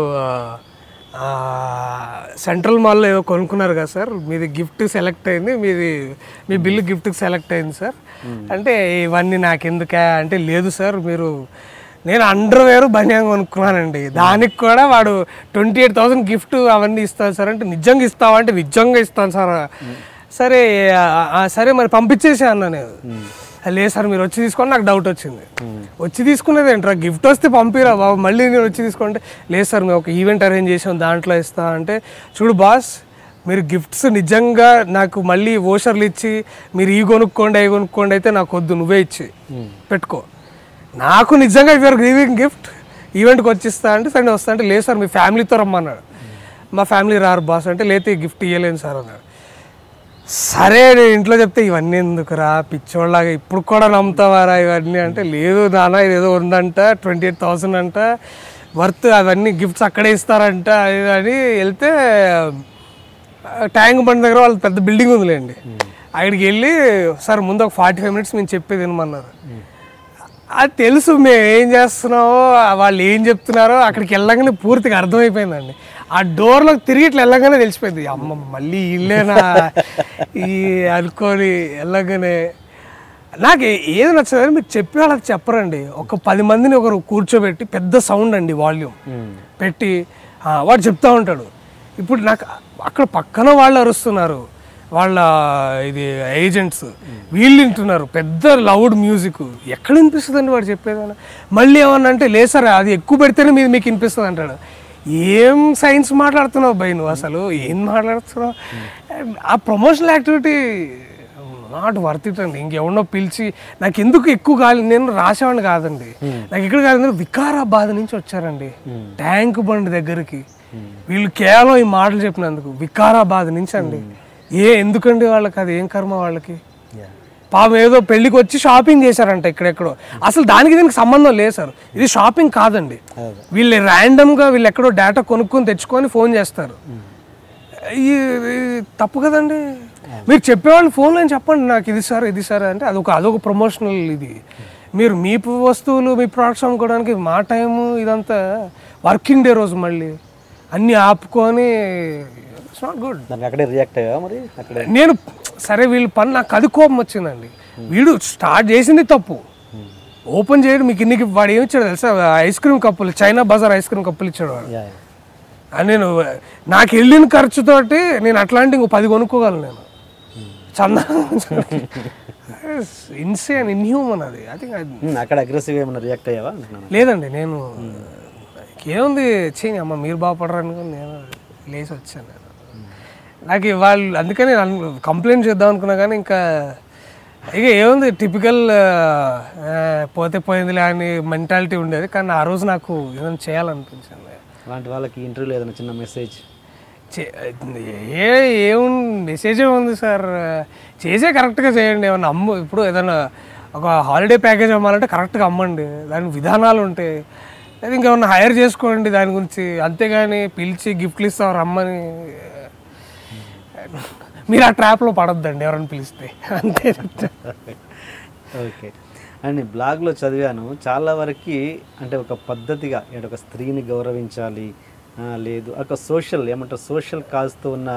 సెంట్రల్ మాల్లో ఏదో కొనుక్కున్నారు కదా సార్, మీది గిఫ్ట్ సెలెక్ట్ అయింది, మీ బిల్లు గిఫ్ట్కి సెలెక్ట్ అయింది సార్ అంటే, ఇవన్నీ నాకెందుకా అంటే, లేదు సార్ నేను అండర్వేర్ బనియాన్ కొనుక్కున్నానండి, దానికి కూడా వాడు 28,000 గిఫ్ట్ అవన్నీ ఇస్తాను సార్ అంటే, నిజంగా ఇస్తావా అంటే నిజంగా ఇస్తాను సార్. సరే మరి పంపించేసా అన్నా నేను. లేదు సార్ మీరు వచ్చి తీసుకోండి. నాకు డౌట్ వచ్చింది, వచ్చి తీసుకునేది ఏంట్రా, గిఫ్ట్ వస్తే పంపిరా బాబు, మళ్ళీ నేను వచ్చి తీసుకుంటే, లేదు సార్ మేము ఒక ఈవెంట్ అరేంజ్ చేసాం దాంట్లో ఇస్తా అంటే, చూడు బాస్ మీరు గిఫ్ట్స్ నిజంగా నాకు మళ్ళీ ఓషర్లు ఇచ్చి మీరు ఈ కొనుక్కోండి అవి కొనుక్కోండి అయితే నాకు వద్దు, నువ్వే ఇచ్చి పెట్టుకో. నాకు నిజంగా యూఆర్ గివింగ్ గిఫ్ట్ ఈవెంట్కి వచ్చిస్తా అంటే, సరే వస్తా అంటే, లేదు సార్ మీ ఫ్యామిలీతో రమ్మన్నాడు. మా ఫ్యామిలీ రారు బాస్ అంటే, లేతే గిఫ్ట్ ఇవ్వలేను సార్ అన్నాడు. సరే నేను ఇంట్లో చెప్తే, ఇవన్నీ ఎందుకురా పిచ్చోళ్ళలాగా ఇప్పుడు కూడా నమ్ముతావారా ఇవన్నీ అంటే, లేదు నాన్న ఇదేదో ఉందంట 28,000 అంట వర్త్, అవన్నీ గిఫ్ట్స్ అక్కడే ఇస్తారంట అని వెళ్తే, ట్యాంక్ బండ్ దగ్గర వాళ్ళ పెద్ద బిల్డింగ్ ఉందిలేండి, అక్కడికి వెళ్ళి సార్ ముందు ఒక 45 minutes మేము చెప్పేది వినమన్నారు. అది తెలుసు మేము ఏం చేస్తున్నామో వాళ్ళు ఏం చెప్తున్నారో అక్కడికి వెళ్ళగానే పూర్తిగా అర్థమైపోయిందండి. ఆ డోర్లోకి తిరిగి ఇట్లా వెళ్ళగానే తెలిసిపోయింది, అమ్మ మళ్ళీ ఇల్లేనా ఈ అనుకొని వెళ్ళగానే. నాకు ఏది నచ్చదని మీరు చెప్పే వాళ్ళకి చెప్పరండి. ఒక 10 మందిని ఒకరు కూర్చోబెట్టి పెద్ద సౌండ్ అండి వాల్యూమ్ పెట్టి వాడు చెప్తా ఉంటాడు. ఇప్పుడు నాకు అక్కడ పక్కన వాళ్ళు అరుస్తున్నారు, వాళ్ళ ఇది ఏజెంట్స్ వీళ్ళు వింటున్నారు పెద్ద లౌడ్ మ్యూజిక్. ఎక్కడ వినిపిస్తుందండి వాడు చెప్పేదాన్ని? మళ్ళీ ఏమన్నా అంటే లేదు సార్ అది ఎక్కువ పెడితేనే మీద మీకు వినిపిస్తుంది అంటాడు. ఏం సైన్స్ మాట్లాడుతున్నావు భయ్ నువ్వు, అసలు ఏం మాట్లాడుతున్నావు? ఆ promotional activity not worth it అండి. ఇంకెవడో పిలిచి నాకు ఎందుకు ఎక్కువ కాదు, నేను రాసేవాడిని కాదండి. నాకు ఇక్కడ కాదు, వికారాబాద్ నుంచి వచ్చారండి ట్యాంక్ బండ్ దగ్గరికి. వీళ్ళు కేవలం ఈ మాటలు చెప్పినందుకు వికారాబాద్ నుంచి అండి. ఎందుకండి వాళ్ళకి, అది ఏం కర్మ వాళ్ళకి? పాపం ఏదో పెళ్లికి వచ్చి షాపింగ్ చేశారంట ఇక్కడెక్కడో. అసలు దానికి దీనికి సంబంధం లేదు సార్, ఇది షాపింగ్ కాదండి. వీళ్ళు ర్యాండమ్గా వీళ్ళు ఎక్కడో డేటా కొనుక్కొని తెచ్చుకొని ఫోన్ చేస్తారు. తప్పు కదండి. మీరు చెప్పేవాళ్ళు ఫోన్లో చెప్పండి నాకు ఇది సార్ ఇది సార్ అంటే అదొక ప్రమోషనల్ ఇది. మీరు మీ వస్తువులు మీ ప్రోడక్ట్స్ అమ్ముకోవడానికి మా టైము ఇదంతా వర్కింగ్ డే రోజు మళ్ళీ అన్నీ ఆపుకొని ఇట్స్ నాట్ గుడ్. అక్కడే రియాక్ట్ అయ్యా మరి అక్కడే నేను సరే వీళ్ళ పని నాకు అది కోపం వచ్చిందండి. వీడు స్టార్ట్ చేసింది తప్పు, ఓపెన్ చేయడం మీకు ఇన్నికి వాడు ఏమి ఇచ్చాడు తెలుసా? ఐస్ క్రీమ్ కప్పులు, చైనా బజార్ ఐస్ క్రీమ్ కప్పులు ఇచ్చాడు వాడు. నేను నాకు వెళ్ళిన ఖర్చుతోటి నేను అట్లాంటి ఇంకో 10 కొనుక్కోగలను నేను. చందా ఇన్సేన్ ఇన్హ్యూమన్ అది. ఐ థింక్ అక్కడ అగ్రెసివ్ ఏమన్నా రియాక్ట్ అయ్యావా? లేదండి, నేను ఏముంది చేయని అమ్మ మీరు బాగుపడరు అనుకుని నేను లేచి వచ్చాను. నాకు వాళ్ళు అందుకని కంప్లైంట్ చేద్దాం అనుకున్నా కానీ ఇంకా ఇక ఏముంది టిపికల్ పోతే పోయిందిలే అని మెంటాలిటీ ఉండేది. కానీ ఆ రోజు నాకు ఏదైనా చేయాలనిపించింది. అలాంటి వాళ్ళకి ఇంటర్వ్యూలో ఏదైనా చిన్న మెసేజ్ మెసేజ్ ఏముంది సార్, చేసే కరెక్ట్గా చేయండి. ఏమన్నా ఇప్పుడు ఏదైనా ఒక హాలిడే ప్యాకేజ్ అమ్మాలంటే కరెక్ట్గా అమ్మండి, దానికి విధానాలు ఉంటాయి. అది ఇంకేమన్నా హైర్ చేసుకోండి దాని గురించి, అంతేగాని పిలిచి గిఫ్ట్లు ఇస్తాం రమ్మని మీరు ఆ ట్రాప్లో పడొద్దండి ఎవరైనా పిలిస్తే, అంతే. ఓకే. అండ్ బ్లాగ్లో చదివాను చాలా వరకు అంటే ఒక పద్ధతిగా అంటే ఒక స్త్రీని గౌరవించాలి, లేదు ఒక సోషల్ ఏమంటారు సోషల్ కాజ్తో ఉన్న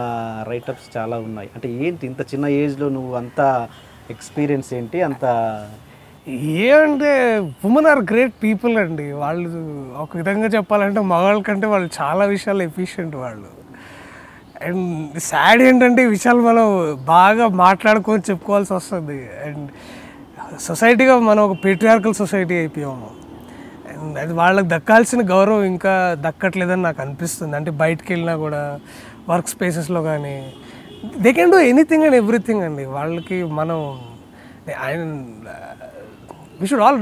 రైటప్స్ చాలా ఉన్నాయి. అంటే ఏంటి ఇంత చిన్న ఏజ్లో నువ్వు అంత ఎక్స్పీరియన్స్ ఏంటి అంత? ఏమంటే ఉమెన్ ఆర్ గ్రేట్ పీపుల్ అండి. వాళ్ళు ఒక విధంగా చెప్పాలంటే మగవాళ్ళ కంటే వాళ్ళు చాలా విషయాలు ఎఫిషియెంట్ వాళ్ళు. అండ్ సాడ్ ఏంటంటే ఈ విషయాలు మనం బాగా మాట్లాడుకొని చెప్పుకోవాల్సి వస్తుంది. అండ్ సొసైటీగా మనం ఒక పేట్రియార్కల్ సొసైటీ అయిపోయాము. అండ్ అది వాళ్ళకి దక్కాల్సిన గౌరవం ఇంకా దక్కట్లేదని నాకు అనిపిస్తుంది. అంటే బయటకు వెళ్ళినా కూడా వర్క్ స్పేసెస్లో కానీ they can do anything and everything అండి. వాళ్ళకి మనం we should all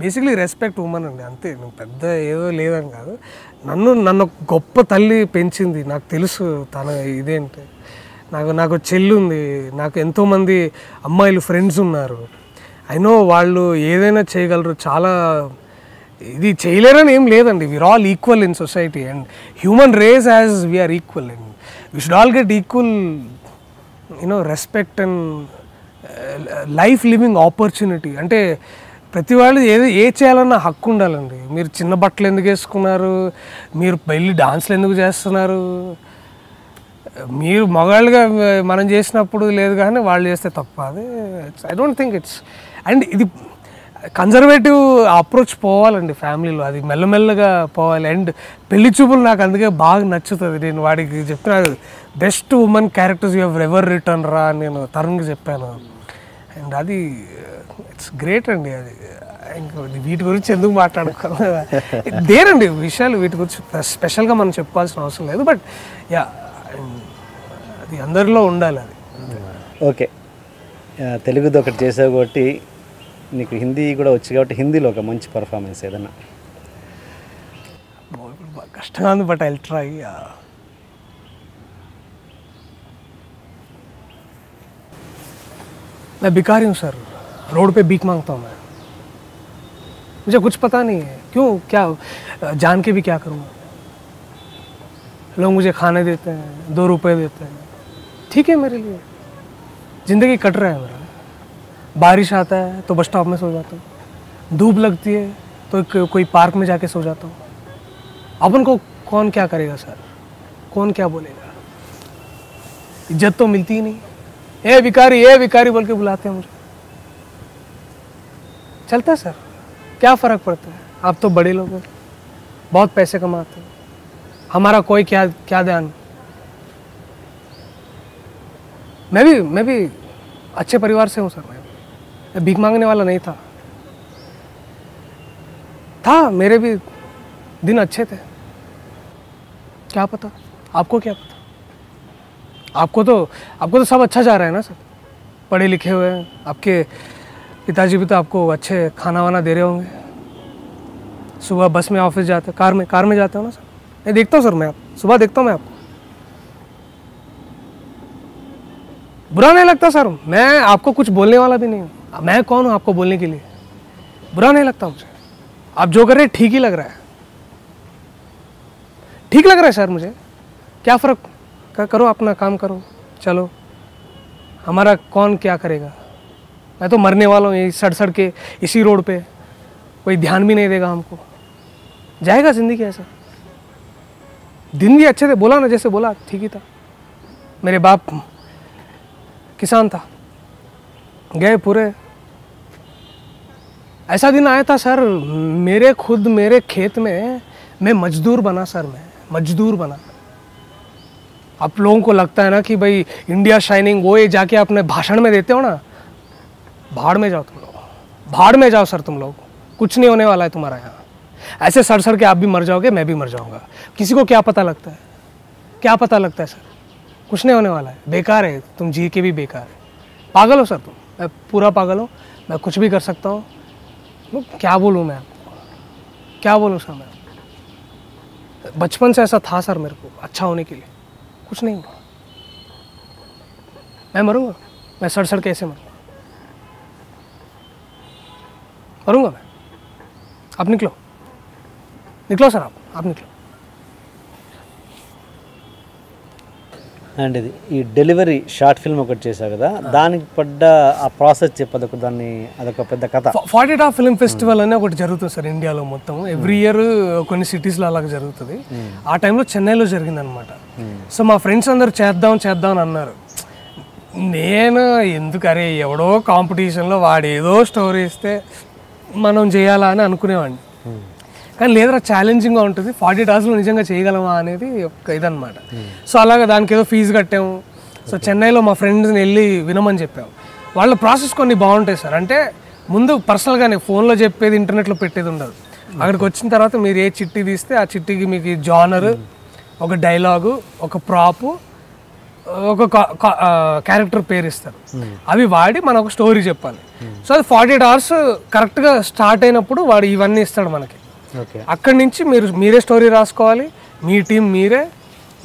basically respect women అండి, అంతే. పెద్ద ఏదో లేదని కాదు, నన్ను గొప్ప తల్లి పెంచింది, నాకు తెలుసు తన ఇదేంటి. నాకు చెల్లి ఉంది, నాకు ఎంతోమంది అమ్మాయిలు ఫ్రెండ్స్ ఉన్నారు. ఐ నో వాళ్ళు ఏదైనా చేయగలరు, చాలా ఇది చేయలేరని ఏం లేదండి. We are all equal in society and human race as we are equal and we should all get equal respect and life living opportunity. అంటే ప్రతి వాళ్ళు ఏ చేయాలన్న హక్కు ఉండాలండి. మీరు చిన్న బట్టలు ఎందుకు వేసుకున్నారు, మీరు వెళ్ళి డాన్స్లు ఎందుకు చేస్తున్నారు, మీరు మగాళ్ళుగా మనం చేసినప్పుడు లేదు కానీ వాళ్ళు చేస్తే తప్ప, అది I don't think it's. And ఇది కన్జర్వేటివ్ అప్రోచ్ పోవాలండి ఫ్యామిలీలో, అది మెల్లమెల్లగా పోవాలి. అండ్ పెళ్లి చూపులు నాకు అందుకే బాగా నచ్చుతుంది. నేను వాడికి చెప్పిన best women characters you have ever return రా అని నేను తరుణ్కి చెప్పాను. అండ్ అది ఇట్స్ గ్రేట్ అండి. అది ఇంకా వీటి గురించి ఎందుకు మాట్లాడుకోవాలి, దేరండి విషయాలు వీటి గురించి స్పెషల్గా మనం చెప్పుకోవాల్సిన అవసరం లేదు. బట్ యా అది అందరిలో ఉండాలి అది. ఓకే, తెలుగుది ఒకటి చేసావు కాబట్టి నీకు హిందీ కూడా వచ్చు కాబట్టి హిందీలో ఒక మంచి పర్ఫార్మెన్స్ ఏదన్నా. కష్టంగా ఉంది బట్ ఐ విల్ ట్రై. मैं भिखारी हूँ सर, रोड पे भीख मांगता हूँ मैं, मुझे कुछ पता नहीं है क्यों, क्या जान के भी क्या करूँगा. लोग मुझे खाने देते हैं, 2 रुपए देते हैं, ठीक है मेरे लिए. ज़िंदगी कट रहा है मेरा। बारिश आता है तो बस स्टॉप में सो जाता हूँ, धूप लगती है तो कोई पार्क में जाके सो जाता हूँ। अपन को कौन क्या करेगा सर, कौन क्या बोलेगा, इज्जत तो मिलती ही नहीं। ए भिखारी बोल के बुलाते हैं मुझे। चलता है सर, क्या फ़र्क पड़ता है, आप तो बड़े लोग हैं, बहुत पैसे कमाते हैं, हमारा कोई क्या ध्यान। मैं भी अच्छे परिवार से हूँ सर। मैं भीख मांगने वाला नहीं था, मेरे भी दिन अच्छे थे। क्या पता, आपको क्या पता, आपको तो सब अच्छा जा रहा है ना सर, पढ़े लिखे हुए हैं, आपके पिताजी भी तो आपको अच्छे खाना वाना दे रहे होंगे, सुबह बस में ऑफिस जाते, कार में जाते हो ना सर। मैं देखता हूँ सर, मैं सुबह देखता हूँ मैं आपको, बुरा नहीं लगता सर। मैं आपको कुछ बोलने वाला भी नहीं हूँ, मैं कौन हूँ आपको बोलने के लिए, बुरा नहीं लगता मुझे। आप जो कर रहे हैं ठीक ही लग रहा है, ठीक लग रहा है सर मुझे। क्या फ़र्क, करो अपना काम करो, चलो, हमारा कौन क्या करेगा। मैं तो मरने वाला हूँ यही सड़ के इसी रोड पे, कोई ध्यान भी नहीं देगा हमको। जाएगा ज़िंदगी ऐसा। दिन भी अच्छे थे, बोला ना जैसे बोला ठीक ही था। मेरे बाप किसान था, गए पूरे। ऐसा दिन आया था सर, मेरे खेत में मैं मजदूर बना सर, मैं मजदूर बना। आप लोगों को लगता है ना कि भाई इंडिया शाइनिंग वो ये जाके अपने भाषण में देते हो ना, भाड़ में जाओ तुम लोग, भाड़ में जाओ सर तुम लोग, कुछ नहीं होने वाला है तुम्हारा यहाँ। ऐसे सड़ के आप भी मर जाओगे, मैं भी मर जाऊँगा, किसी को क्या पता लगता है, क्या पता लगता है सर, कुछ नहीं होने वाला है, बेकार है, तुम जी के भी बेकार है। पागल हो सर तुम, मैं पूरा पागल हूँ, मैं कुछ भी कर सकता हूँ। क्या बोलूँ मैं आपको, क्या बोलूँ सर। मैं बचपन से ऐसा था सर, मेरे को अच्छा होने के लिए कुछ नहीं हुआ। मैं मरूंगा, मैं सड़ के ऐसे मरूंगा मैं। आप निकलो सर, आप निकलो। అండ్ ఇది ఈ డెలివరీ షార్ట్ ఫిల్మ్ ఒకటి చేశావు కదా, దానికి పడ్డ ఆ ప్రాసెస్ చెప్పదు, అదొక పెద్ద కథ. 40 ఫిల్మ్ ఫెస్టివల్ అని ఒకటి జరుగుతుంది సార్ ఇండియాలో మొత్తం. ఎవ్రీ ఇయర్ కొన్ని సిటీస్లో అలాగ జరుగుతుంది. ఆ టైంలో చెన్నైలో జరిగింది అనమాట. సో మా ఫ్రెండ్స్ అందరూ చేద్దాం అని అన్నారు. నేను ఎందుకు, అరే ఎవడో కాంపిటీషన్లో వాడు ఏదో స్టోరీ ఇస్తే మనం చేయాలా అని అనుకునేవాడిని. కానీ లేదరా ఛాలెంజింగ్గా ఉంటుంది, 40 daysలో నిజంగా చేయగలమా అనేది ఒక ఇదనమాట. సో అలాగే దానికి ఏదో ఫీజు కట్టాము. సో చెన్నైలో మా ఫ్రెండ్స్ని వెళ్ళి వినమని చెప్పాము. వాళ్ళ ప్రాసెస్ కొన్ని బాగుంటాయి సార్. అంటే ముందు పర్సనల్గానే ఫోన్లో చెప్పేది, ఇంటర్నెట్లో పెట్టేది ఉండదు. అక్కడికి వచ్చిన తర్వాత మీరు ఏ చిట్టి తీస్తే ఆ చిట్టికి మీకు జానర్, ఒక డైలాగు, ఒక ప్రాపు, ఒక క్యారెక్టర్ పేరు ఇస్తారు. అవి వాడి మనం ఒక స్టోరీ చెప్పాలి. సో అది 48 hours కరెక్ట్గా స్టార్ట్ అయినప్పుడు వాడు ఇవన్నీ ఇస్తాడు మనకి. అక్కడి నుంచి మీరే స్టోరీ రాసుకోవాలి, మీ టీం మీరే,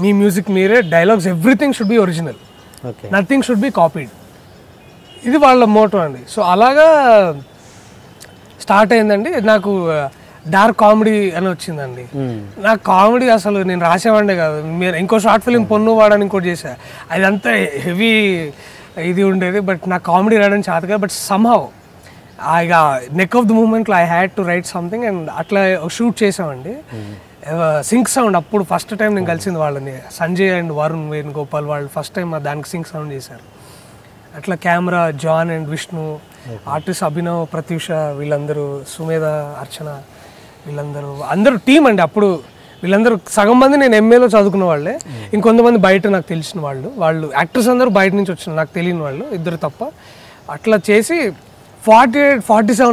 మీ మ్యూజిక్ మీరే, dialogues everything should be original, nothing should be copied. ఇది వాళ్ళ మోటో అండి. సో అలాగా స్టార్ట్ అయిందండి. నాకు డార్క్ కామెడీ అని వచ్చిందండి. నాకు కామెడీ అసలు నేను రాసేవాడినే కాదు. మీరు ఇంకో షార్ట్ ఫిలిం పొన్ను వాడని ఇంకోటి చేశా, అదంతా హెవీ ఇది ఉండేది. బట్ నాకు కామెడీ రాయడం చేత కాదు. బట్ సమ్హౌ ఇక నెక్ ఆఫ్ ద మూమెంట్లో I had to write something. And అట్లా షూట్ చేసామండి. సింక్ సౌండ్ అప్పుడు ఫస్ట్ టైం నేను కలిసింది వాళ్ళని, సంజయ్ అండ్ వరుణ్ వేణుగోపాల్ వాళ్ళు ఫస్ట్ టైం దానికి సింక్ సౌండ్ చేశారు. అట్లా camera John and Vishnu, artist Abhinav, Pratyusha, వీళ్ళందరూ, సుమేధ, అర్చన, అందరూ టీం అండి. అప్పుడు వీళ్ళందరూ సగం మంది నేను ఎంఏలో చదువుకున్న వాళ్ళే, ఇంకొంతమంది బయట నాకు తెలిసిన వాళ్ళు యాక్టర్స్ అందరూ బయట నుంచి వచ్చిన నాకు తెలియని వాళ్ళు, 2 తప్ప. అట్లా చేసి 48-47